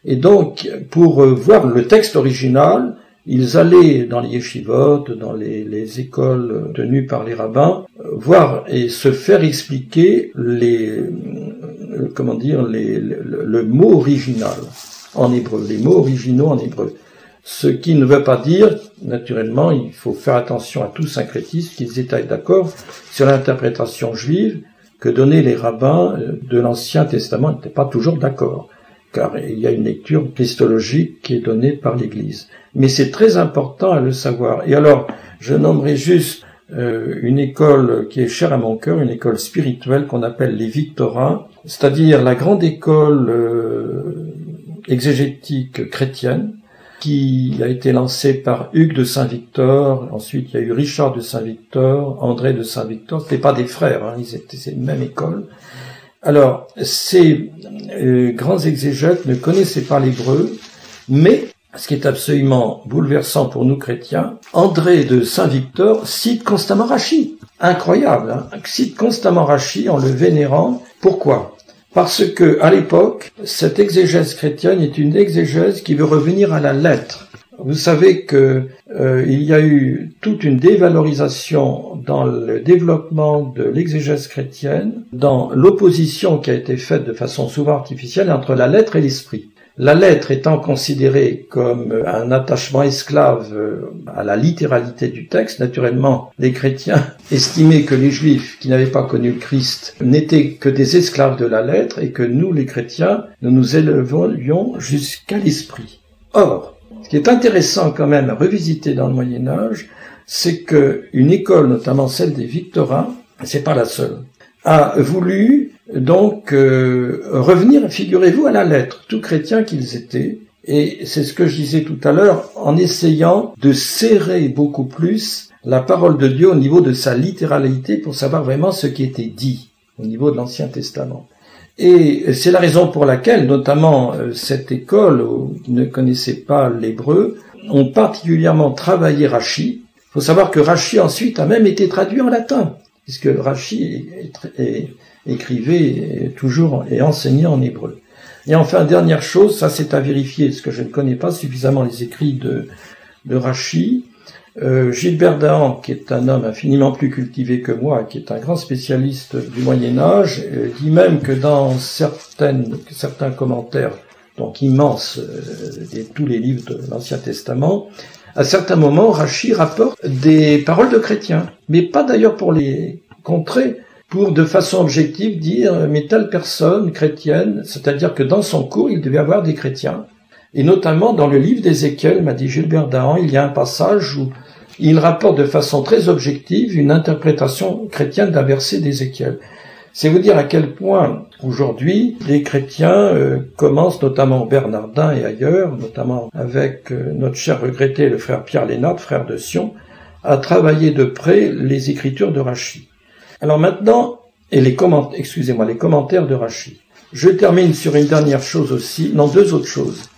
Et donc, pour voir le texte original, ils allaient dans les yeshivot, dans les écoles tenues par les rabbins, voir et se faire expliquer le mot original en hébreu, les mots originaux en hébreu. Ce qui ne veut pas dire, naturellement, il faut faire attention à tout syncrétisme, qu'ils étaient d'accord sur l'interprétation juive que donnaient les rabbins de l'Ancien Testament. Ils n'étaient pas toujours d'accord, car il y a une lecture christologique qui est donnée par l'Église. Mais c'est très important à le savoir. Et alors, je nommerai juste une école qui est chère à mon cœur, une école spirituelle qu'on appelle les Victorins, c'est-à-dire la grande école exégétique chrétienne, qui a été lancé par Hugues de Saint-Victor, ensuite il y a eu Richard de Saint-Victor, André de Saint-Victor, c'était pas des frères, c'est la même école. Alors, ces grands exégètes ne connaissaient pas l'hébreu, mais, ce qui est absolument bouleversant pour nous chrétiens, André de Saint-Victor cite constamment Rachi. Incroyable, cite constamment Rachi en le vénérant. Pourquoi ? Parce que, à l'époque, cette exégèse chrétienne est une exégèse qui veut revenir à la lettre. Vous savez que il y a eu toute une dévalorisation dans le développement de l'exégèse chrétienne, dans l'opposition qui a été faite de façon souvent artificielle entre la lettre et l'esprit. La lettre étant considérée comme un attachement esclave à la littéralité du texte, naturellement, les chrétiens estimaient que les juifs qui n'avaient pas connu le Christ n'étaient que des esclaves de la lettre et que nous, les chrétiens, nous nous élevions jusqu'à l'esprit. Or, ce qui est intéressant quand même à revisiter dans le Moyen-Âge, c'est que une école, notamment celle des Victorins, c'est pas la seule, a voulu donc revenir, figurez-vous, à la lettre, tout chrétiens qu'ils étaient, et c'est ce que je disais tout à l'heure, en essayant de serrer beaucoup plus la parole de Dieu au niveau de sa littéralité pour savoir vraiment ce qui était dit au niveau de l'Ancien Testament. Et c'est la raison pour laquelle, notamment, cette école qui ne connaissait pas l'hébreu, ont particulièrement travaillé Rachi. Il faut savoir que Rachi ensuite a même été traduit en latin, puisque Rachi écrivait toujours et enseignait en hébreu. Et enfin, dernière chose, ça c'est à vérifier, parce que je ne connais pas suffisamment les écrits de Rachi. Gilbert Dahan, qui est un homme infiniment plus cultivé que moi, qui est un grand spécialiste du Moyen-Âge, dit même que dans certains commentaires, donc immenses, tous les livres de l'Ancien Testament, à certains moments, Rachi rapporte des paroles de chrétiens, mais pas d'ailleurs pour les contrer, pour de façon objective dire, mais telle personne chrétienne, c'est-à-dire que dans son cours, il devait avoir des chrétiens. Et notamment dans le livre d'Ézéchiel, m'a dit Gilbert Dahan, il y a un passage où il rapporte de façon très objective une interprétation chrétienne d'un verset d'Ézéchiel. C'est vous dire à quel point, aujourd'hui, les chrétiens commencent, notamment Bernardin et ailleurs, notamment avec notre cher regretté, le frère Pierre Lénard, frère de Sion, à travailler de près les écritures de Rachi. Alors maintenant, et les commentaires de Rachi. Je termine sur une dernière chose aussi, non, deux autres choses.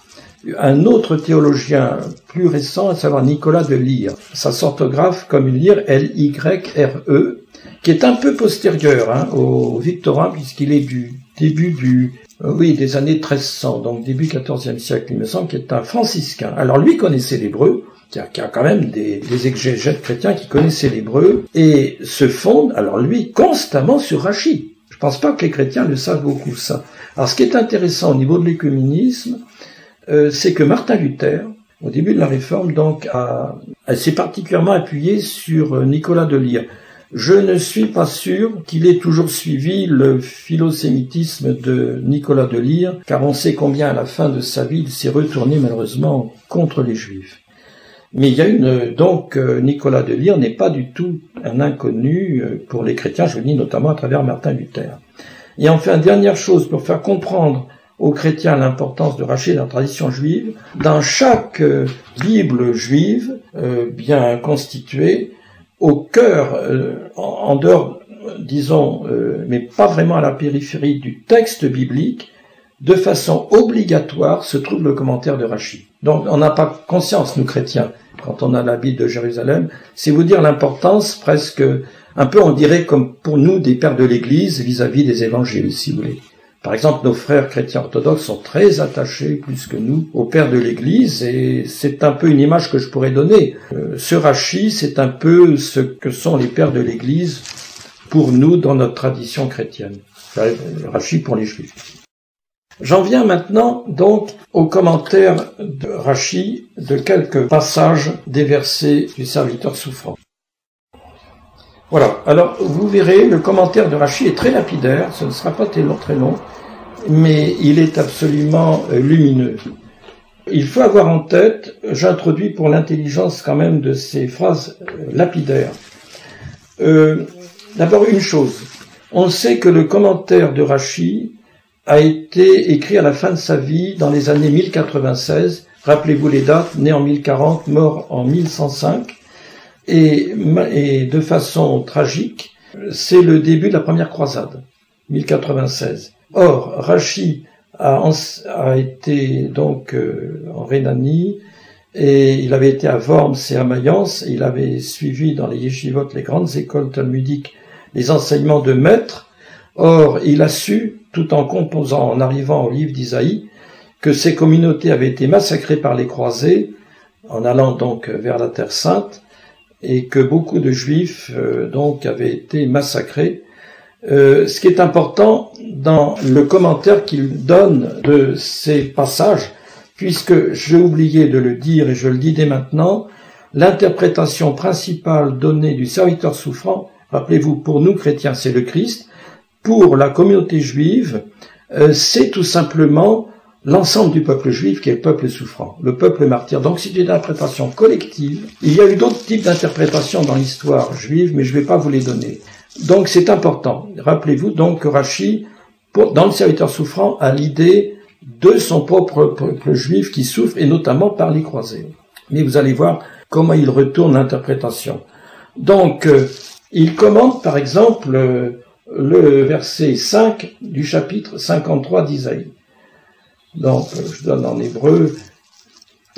Un autre théologien plus récent, à savoir Nicolas de Lyre, sa orthographe comme une lyre, L-Y-R-E, qui est un peu postérieur au Victorin, puisqu'il est du début des années 1300, donc début 14e siècle, il me semble, qui est un franciscain. Alors lui connaissait l'hébreu, qui a quand même des exégètes chrétiens qui connaissaient l'hébreu, et se fonde, alors lui, constamment sur Rachi. Je pense pas que les chrétiens le savent beaucoup, ça. Alors ce qui est intéressant au niveau de l'écuménisme, c'est que Martin Luther, au début de la Réforme, donc, s'est particulièrement appuyé sur Nicolas de Lyre. Je ne suis pas sûr qu'il ait toujours suivi le philosémitisme de Nicolas de Lyre, car on sait combien à la fin de sa vie il s'est retourné malheureusement contre les Juifs. Mais il y a donc Nicolas de Lyre n'est pas du tout un inconnu pour les chrétiens, je le dis notamment à travers Martin Luther. Et enfin, dernière chose, pour faire comprendre aux chrétiens l'importance de Rachi dans la tradition juive, dans chaque Bible juive bien constituée, au cœur, en dehors, disons, mais pas vraiment à la périphérie du texte biblique, de façon obligatoire se trouve le commentaire de Rachi. Donc on n'a pas conscience, nous chrétiens, quand on a la Bible de Jérusalem, c'est vous dire l'importance presque, un peu on dirait comme pour nous des pères de l'Église vis-à-vis des évangiles, si vous voulez. Par exemple, nos frères chrétiens orthodoxes sont très attachés, plus que nous, aux pères de l'Église, et c'est un peu une image que je pourrais donner. Ce Rachi, c'est un peu ce que sont les pères de l'Église pour nous dans notre tradition chrétienne. Rachi pour les Juifs. J'en viens maintenant donc au commentaire de Rachi de quelques passages des versets du serviteur souffrant. Voilà, alors vous verrez, le commentaire de Rachi est très lapidaire, ce ne sera pas très long, mais il est absolument lumineux. Il faut avoir en tête, j'introduis pour l'intelligence quand même de ces phrases lapidaires. D'abord une chose, on sait que le commentaire de Rachi a été écrit à la fin de sa vie, dans les années 1096, rappelez-vous les dates, né en 1040, mort en 1105, et de façon tragique, c'est le début de la première croisade, 1096. Or, Rachi a été donc en Rhénanie, et il avait été à Worms et à Mayence, et il avait suivi dans les yeshivot, les grandes écoles talmudiques, les enseignements de maîtres. Or, il a su, tout en composant, en arrivant au livre d'Isaïe, que ces communautés avaient été massacrées par les croisés, en allant donc vers la Terre Sainte, et que beaucoup de Juifs donc avaient été massacrés. Ce qui est important dans le commentaire qu'il donne de ces passages, puisque j'ai oublié de le dire et je le dis dès maintenant, l'interprétation principale donnée du serviteur souffrant, rappelez-vous, pour nous chrétiens, c'est le Christ, pour la communauté juive, c'est tout simplement l'ensemble du peuple juif qui est le peuple souffrant, le peuple martyr. Donc c'est une interprétation collective. Il y a eu d'autres types d'interprétations dans l'histoire juive, mais je ne vais pas vous les donner. Donc c'est important. Rappelez-vous donc que Rachi, dans le serviteur souffrant, a l'idée de son propre peuple juif qui souffre, et notamment par les croisés. Mais vous allez voir comment il retourne l'interprétation. Donc, il commente par exemple le verset 5 du chapitre 53 d'Isaïe. Donc, je donne en hébreu,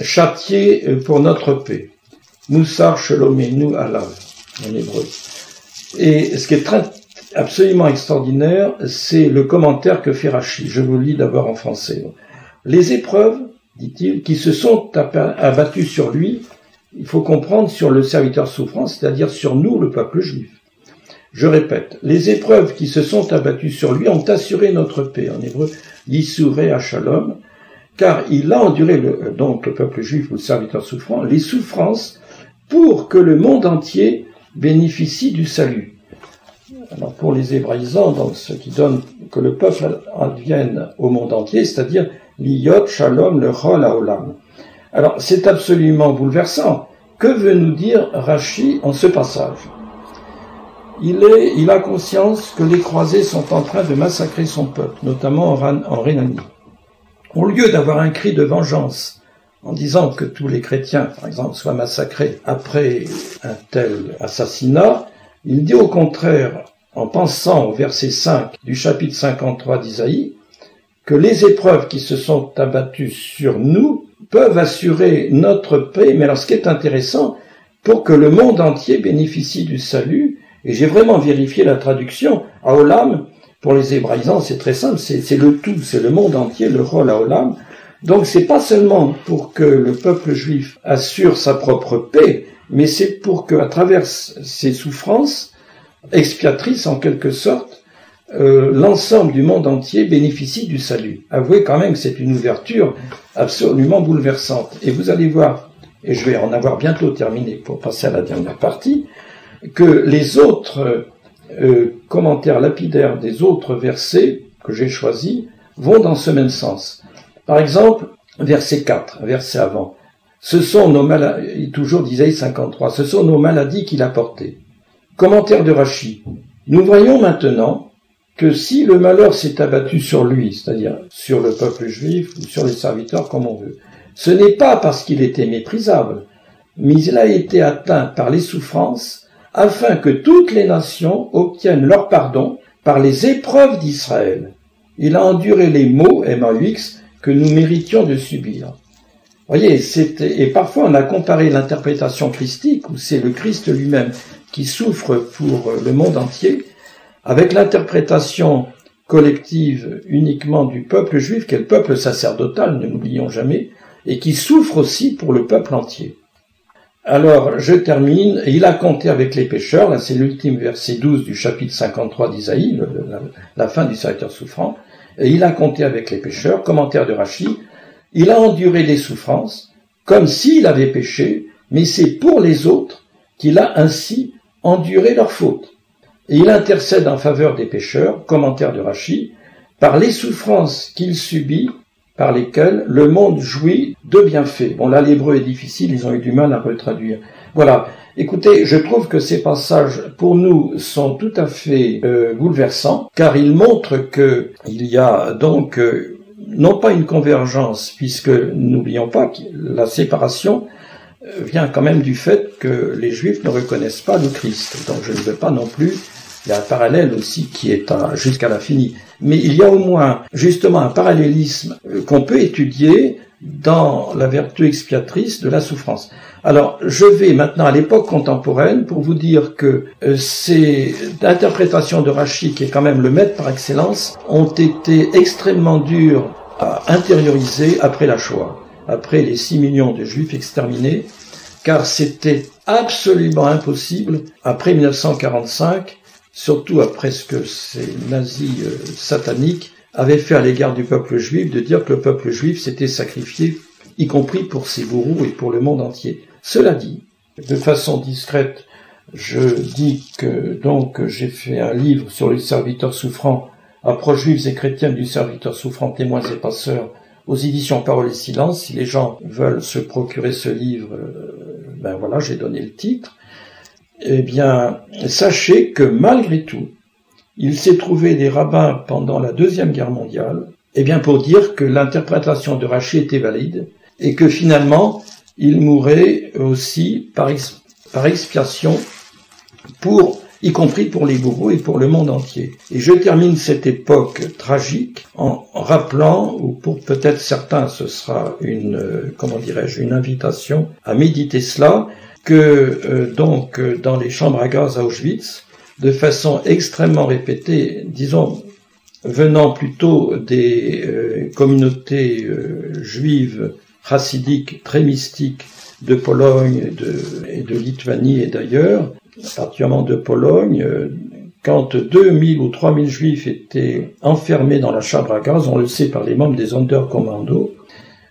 châtié pour notre paix. Moussar shalomenu alav, en hébreu. Et ce qui est absolument extraordinaire, c'est le commentaire que fait Rachi. Je vous le lis d'abord en français. Les épreuves, dit-il, qui se sont abattues sur lui, il faut comprendre sur le serviteur souffrant, c'est-à-dire sur nous, le peuple juif. Je répète, les épreuves qui se sont abattues sur lui ont assuré notre paix, en hébreu, Yissuré Shalom, car il a enduré, donc le peuple juif ou le serviteur souffrant, les souffrances pour que le monde entier bénéficie du salut. Alors pour les hébraïsants, donc ce qui donne que le peuple advienne au monde entier, c'est-à-dire l'Iyot Shalom le Chol Haolam. Alors c'est absolument bouleversant. Que veut nous dire Rachi en ce passage ? Il a conscience que les croisés sont en train de massacrer son peuple, notamment en Rhénanie. Au lieu d'avoir un cri de vengeance en disant que tous les chrétiens, par exemple, soient massacrés après un tel assassinat, il dit au contraire, en pensant au verset 5 du chapitre 53 d'Isaïe, que les épreuves qui se sont abattues sur nous peuvent assurer notre paix, mais alors ce qui est intéressant, pour que le monde entier bénéficie du salut, et j'ai vraiment vérifié la traduction, Haolam, pour les hébraïsants, c'est très simple, c'est le tout, c'est le monde entier, le Chol Haolam. Donc c'est pas seulement pour que le peuple juif assure sa propre paix, mais c'est pour qu'à travers ses souffrances expiatrices en quelque sorte, l'ensemble du monde entier bénéficie du salut. Avouez quand même que c'est une ouverture absolument bouleversante. Et vous allez voir, et je vais en avoir bientôt terminé pour passer à la dernière partie, que les autres commentaires lapidaires des autres versets que j'ai choisis vont dans ce même sens. Par exemple, verset 4, verset avant. Ce sont nos maladies, toujours d'Isaïe 53, ce sont nos maladies qu'il a portées. Commentaire de Rachi. Nous voyons maintenant que si le malheur s'est abattu sur lui, c'est-à-dire sur le peuple juif ou sur les serviteurs comme on veut, ce n'est pas parce qu'il était méprisable, mais il a été atteint par les souffrances afin que toutes les nations obtiennent leur pardon par les épreuves d'Israël. Il a enduré les maux, MAUX, que nous méritions de subir. Voyez, et parfois on a comparé l'interprétation christique, où c'est le Christ lui-même qui souffre pour le monde entier, avec l'interprétation collective uniquement du peuple juif, qui est le peuple sacerdotal, ne l'oublions jamais, et qui souffre aussi pour le peuple entier. Alors, je termine, et il a compté avec les pécheurs, là c'est l'ultime verset 12 du chapitre 53 d'Isaïe, la fin du serviteur souffrant, et il a compté avec les pécheurs, commentaire de Rachi, il a enduré les souffrances, comme s'il avait péché, mais c'est pour les autres qu'il a ainsi enduré leurs fautes. Et il intercède en faveur des pécheurs, commentaire de Rachi, par les souffrances qu'il subit, par lesquelles le monde jouit de bienfaits. Bon, là, l'hébreu est difficile, ils ont eu du mal à retraduire. Voilà. Écoutez, je trouve que ces passages, pour nous, sont tout à fait bouleversants, car ils montrent que il y a donc non pas une convergence, puisque n'oublions pas que la séparation vient quand même du fait que les Juifs ne reconnaissent pas le Christ. Donc je ne veux pas non plus, il y a un parallèle aussi qui est jusqu'à l'infini. Mais il y a au moins justement un parallélisme qu'on peut étudier dans la vertu expiatrice de la souffrance. Alors je vais maintenant à l'époque contemporaine pour vous dire que ces interprétations de Rachi, qui est quand même le maître par excellence, ont été extrêmement dures à intérioriser après la Shoah, après les 6 millions de Juifs exterminés, car c'était absolument impossible, après 1945, surtout après ce que ces nazis sataniques avaient fait à l'égard du peuple juif, de dire que le peuple juif s'était sacrifié, y compris pour ses bourreaux et pour le monde entier. Cela dit, de façon discrète, je dis que donc j'ai fait un livre sur les serviteurs souffrants, approche juive et chrétienne du serviteur souffrant, témoins et passeurs, aux éditions Parole et Silence. Si les gens veulent se procurer ce livre, ben voilà, j'ai donné le titre. Eh bien, sachez que malgré tout, il s'est trouvé des rabbins pendant la Deuxième Guerre mondiale, eh bien pour dire que l'interprétation de Rachi était valide, et que finalement, il mourrait aussi par expiation, y compris pour les bourreaux et pour le monde entier. Et je termine cette époque tragique en rappelant, ou pour peut-être certains ce sera une invitation à méditer cela, que donc dans les chambres à gaz à Auschwitz, de façon extrêmement répétée, disons venant plutôt des communautés juives chassidiques très mystiques de Pologne et de Lituanie et d'ailleurs, particulièrement de Pologne, quand 2000 ou 3000 juifs étaient enfermés dans la chambre à gaz, on le sait par les membres des Sonderkommando,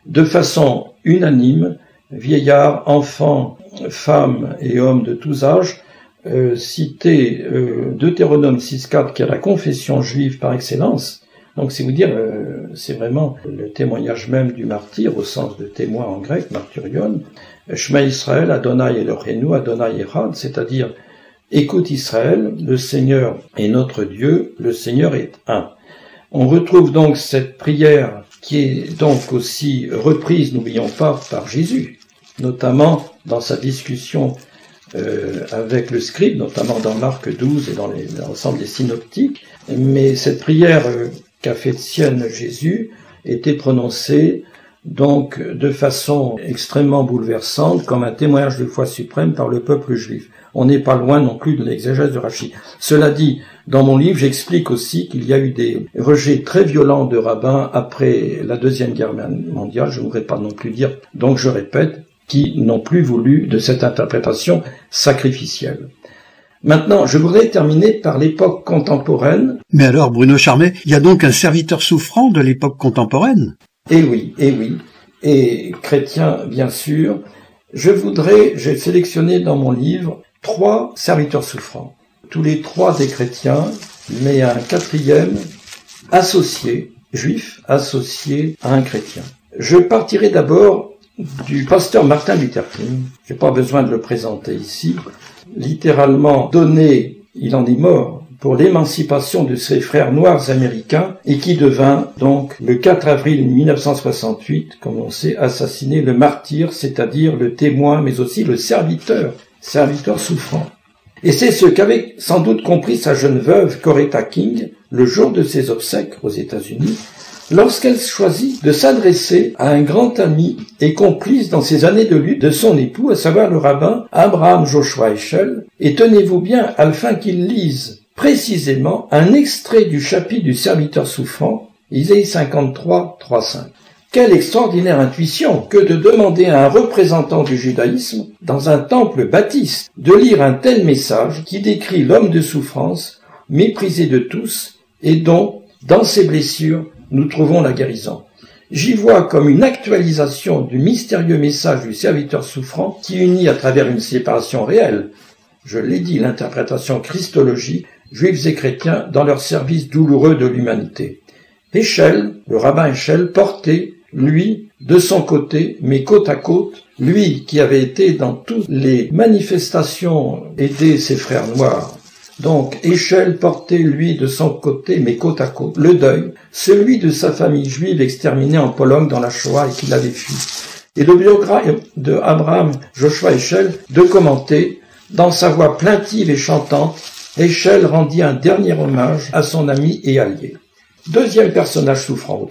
de façon unanime, vieillards, enfants, femmes et hommes de tous âges, citaient Deutéronome 6.4, qui est la confession juive par excellence. Donc c'est vous dire, c'est vraiment le témoignage même du martyr, au sens de témoin en grec, martyrion. Shema Israël, Adonai Eloheinu, Adonai Echad, c'est-à-dire écoute Israël, le Seigneur est notre Dieu, le Seigneur est un. On retrouve donc cette prière qui est donc aussi reprise, n'oublions pas, par Jésus, notamment dans sa discussion avec le scribe, notamment dans Marc 12 et dans l'ensemble des synoptiques. Mais cette prière qu'a fait sienne Jésus était prononcée donc de façon extrêmement bouleversante, comme un témoignage de foi suprême par le peuple juif. On n'est pas loin non plus de l'exégèse de Rachi. Cela dit, dans mon livre, j'explique aussi qu'il y a eu des rejets très violents de rabbins après la Deuxième Guerre mondiale, je ne voudrais pas non plus dire, donc je répète, qui n'ont plus voulu de cette interprétation sacrificielle. Maintenant, je voudrais terminer par l'époque contemporaine. Mais alors, Bruno Charmet, il y a donc un serviteur souffrant de l'époque contemporaine? Eh oui, et chrétien, bien sûr. J'ai sélectionné dans mon livre 3 serviteurs souffrants, tous les 3 des chrétiens, mais un 4e associé, juif, associé à un chrétien. Je partirai d'abord du pasteur Martin Luther King. J'ai pas besoin de le présenter ici. Littéralement donné, il en est mort, pour l'émancipation de ses frères noirs américains et qui devint donc le 4 avril 1968, comme on sait, assassiné le martyr, c'est-à-dire le témoin, mais aussi le serviteur souffrant. Et c'est ce qu'avait sans doute compris sa jeune veuve Coretta King le jour de ses obsèques aux États-Unis, lorsqu'elle choisit de s'adresser à un grand ami et complice dans ses années de lutte de son époux, à savoir le rabbin Abraham Joshua Heschel, et tenez-vous bien afin qu'il lise précisément un extrait du chapitre du serviteur souffrant, Isaïe 53, 3-5. Quelle extraordinaire intuition que de demander à un représentant du judaïsme, dans un temple baptiste, de lire un tel message qui décrit l'homme de souffrance, méprisé de tous, et dont, dans ses blessures, nous trouvons la guérison. J'y vois comme une actualisation du mystérieux message du serviteur souffrant qui unit à travers une séparation réelle, je l'ai dit, l'interprétation christologique, juifs et chrétiens dans leur service douloureux de l'humanité. Heschel, le rabbin Heschel, portait, lui, de son côté, mais côte à côte, lui qui avait été dans toutes les manifestations aider ses frères noirs. Donc Heschel portait, lui, de son côté, mais côte à côte, le deuil, celui de sa famille juive exterminée en Pologne dans la Shoah et qu'il avait fui. Et le biographe de Abraham Joshua Heschel de commenter, dans sa voix plaintive et chantante, Heschel rendit un dernier hommage à son ami et allié. Deuxième personnage souffrant,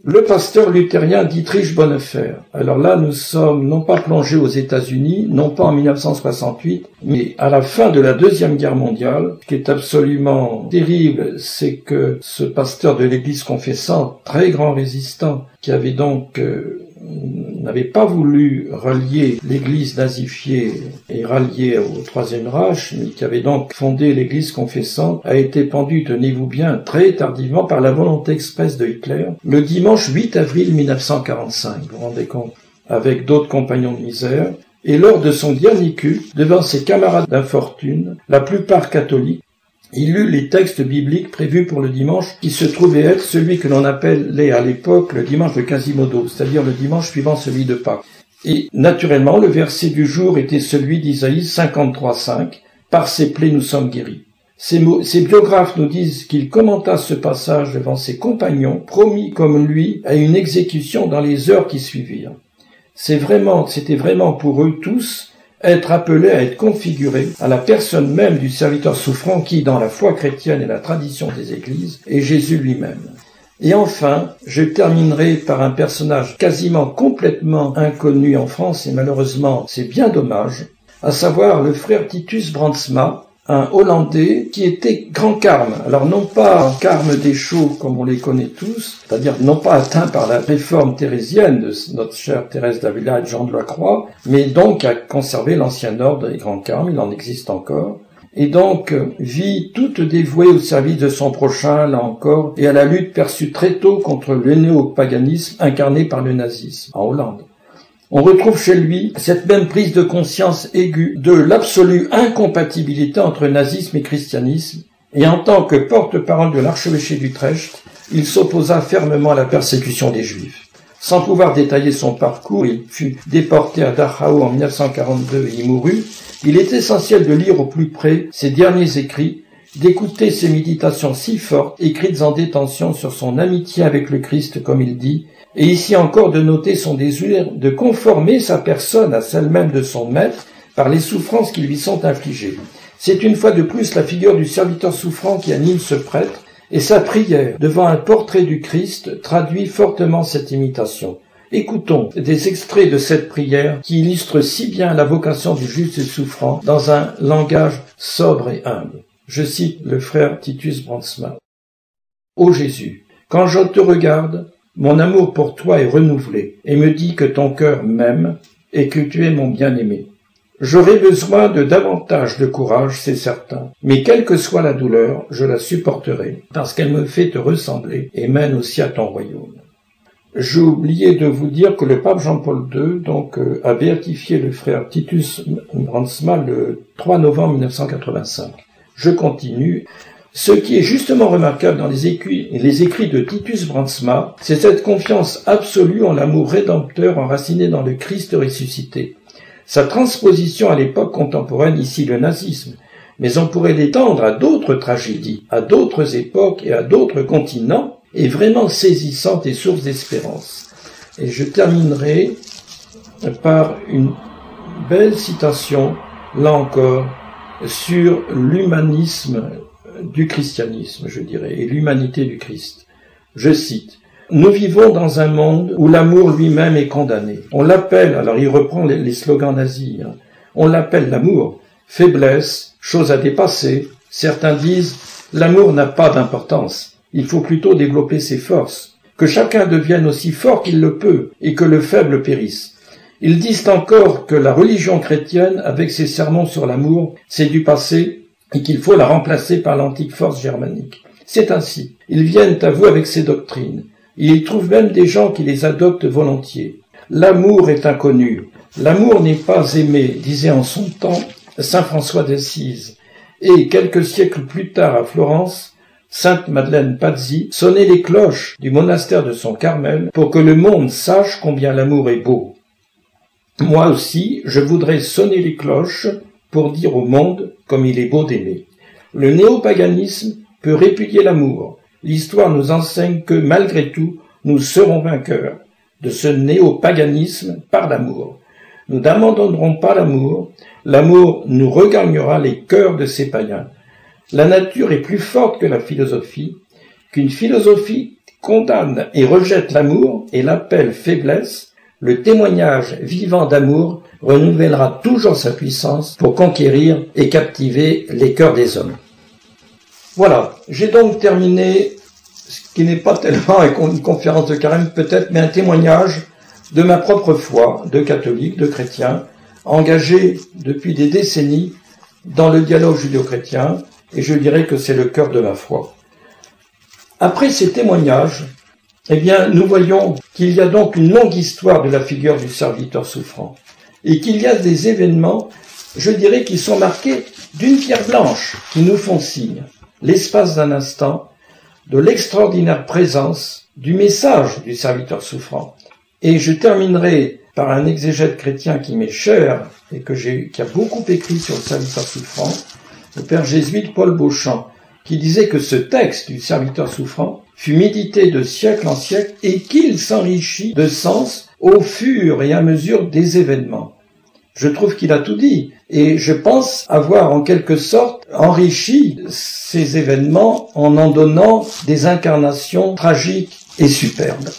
le pasteur luthérien Dietrich Bonhoeffer. Alors là, nous sommes non pas plongés aux États-Unis, non pas en 1968, mais à la fin de la Deuxième Guerre mondiale. Ce qui est absolument terrible, c'est que ce pasteur de l'Église confessante, très grand résistant, qui avait donc n'avait pas voulu relier l'Église nazifiée et ralliée au Troisième Reich, mais qui avait donc fondé l'Église confessante, a été pendu, tenez-vous bien, très tardivement par la volonté expresse de Hitler, le dimanche 8 avril 1945, vous vous rendez compte, avec d'autres compagnons de misère, et lors de son dernier culte, devant ses camarades d'infortune, la plupart catholiques, il lut les textes bibliques prévus pour le dimanche qui se trouvait être celui que l'on appelait à l'époque le dimanche de Quasimodo, c'est-à-dire le dimanche suivant celui de Pâques. Et naturellement, le verset du jour était celui d'Isaïe 53,5 « Par ses plaies nous sommes guéris ». Ces biographes nous disent qu'il commenta ce passage devant ses compagnons, promis comme lui à une exécution dans les heures qui suivirent. C'était vraiment pour eux tous être appelés à être configurés à la personne même du serviteur souffrant qui, dans la foi chrétienne et la tradition des églises, est Jésus lui-même. Et enfin, je terminerai par un personnage quasiment complètement inconnu en France, et malheureusement c'est bien dommage, à savoir le frère Titus Brandsma, un Hollandais qui était grand carme. Alors non pas carme des chauds comme on les connaît tous, c'est-à-dire non pas atteint par la réforme thérésienne de notre chère Thérèse d'Avila et de Jean de la Croix, mais donc a conservé l'ancien ordre des grands carmes, il en existe encore, et donc vit toute dévouée au service de son prochain, là encore, et à la lutte perçue très tôt contre le néopaganisme incarné par le nazisme, en Hollande. On retrouve chez lui cette même prise de conscience aiguë de l'absolue incompatibilité entre nazisme et christianisme, et en tant que porte-parole de l'archevêché d'Utrecht, il s'opposa fermement à la persécution des Juifs. Sans pouvoir détailler son parcours, il fut déporté à Dachau en 1942 et y mourut. Il est essentiel de lire au plus près ses derniers écrits, d'écouter ses méditations si fortes, écrites en détention sur son amitié avec le Christ, comme il dit, et ici encore de noter son désir de conformer sa personne à celle même de son maître par les souffrances qui lui sont infligées. C'est une fois de plus la figure du serviteur souffrant qui anime ce prêtre, et sa prière devant un portrait du Christ traduit fortement cette imitation. Écoutons des extraits de cette prière qui illustrent si bien la vocation du juste souffrant dans un langage sobre et humble. Je cite le frère Titus Brandsma. « Ô Jésus, quand je te regarde, mon amour pour toi est renouvelé et me dit que ton cœur m'aime et que tu es mon bien-aimé. J'aurai besoin de davantage de courage, c'est certain, mais quelle que soit la douleur, je la supporterai, parce qu'elle me fait te ressembler et mène aussi à ton royaume. » J'ai oublié de vous dire que le pape Jean-Paul II a béatifié le frère Titus Brandsma le 3 novembre 1985. Je continue. Ce qui est justement remarquable dans les écrits de Titus Brandsma, c'est cette confiance absolue en l'amour rédempteur enraciné dans le Christ ressuscité. Sa transposition à l'époque contemporaine, ici le nazisme, mais on pourrait l'étendre à d'autres tragédies, à d'autres époques et à d'autres continents, est vraiment saisissante et source d'espérance. Et je terminerai par une belle citation, là encore, sur l'humanisme du christianisme, je dirais, et l'humanité du Christ. Je cite, « Nous vivons dans un monde où l'amour lui-même est condamné. On l'appelle, alors il reprend les slogans nazis, on l'appelle l'amour, faiblesse, chose à dépasser. Certains disent, l'amour n'a pas d'importance. Il faut plutôt développer ses forces, que chacun devienne aussi fort qu'il le peut, et que le faible périsse. Ils disent encore que la religion chrétienne, avec ses sermons sur l'amour, c'est du passé, et qu'il faut la remplacer par l'antique force germanique. C'est ainsi. Ils viennent à vous avec ces doctrines. Ils trouvent même des gens qui les adoptent volontiers. L'amour est inconnu. L'amour n'est pas aimé, disait en son temps saint François d'Assise. Et quelques siècles plus tard à Florence, sainte Madeleine Pazzi sonnait les cloches du monastère de son Carmel pour que le monde sache combien l'amour est beau. Moi aussi, je voudrais sonner les cloches pour dire au monde comme il est beau d'aimer. Le néopaganisme peut répudier l'amour. L'histoire nous enseigne que, malgré tout, nous serons vainqueurs de ce néopaganisme par l'amour. Nous n'abandonnerons pas l'amour. L'amour nous regagnera les cœurs de ces païens. La nature est plus forte que la philosophie, qu'une philosophie condamne et rejette l'amour et l'appelle faiblesse. Le témoignage vivant d'amour renouvellera toujours sa puissance pour conquérir et captiver les cœurs des hommes. Voilà, j'ai donc terminé ce qui n'est pas tellement une conférence de carême peut-être, mais un témoignage de ma propre foi, de catholique, de chrétien, engagé depuis des décennies dans le dialogue judéo-chrétien, et je dirais que c'est le cœur de ma foi. Après ces témoignages, eh bien, nous voyons qu'il y a donc une longue histoire de la figure du serviteur souffrant, et qu'il y a des événements, je dirais, qui sont marqués d'une pierre blanche, qui nous font signe, l'espace d'un instant, de l'extraordinaire présence du message du serviteur souffrant. Et je terminerai par un exégète chrétien qui m'est cher, et qui a beaucoup écrit sur le serviteur souffrant, le père jésuite Paul Beauchamp, qui disait que ce texte du serviteur souffrant fut médité de siècle en siècle et qu'il s'enrichit de sens au fur et à mesure des événements. Je trouve qu'il a tout dit et je pense avoir en quelque sorte enrichi ces événements en donnant des incarnations tragiques et superbes.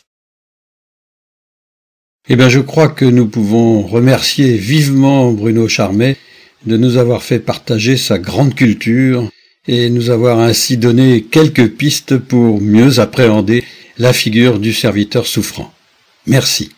Eh bien, je crois que nous pouvons remercier vivement Bruno Charmet de nous avoir fait partager sa grande culture et nous avoir ainsi donné quelques pistes pour mieux appréhender la figure du serviteur souffrant. Merci.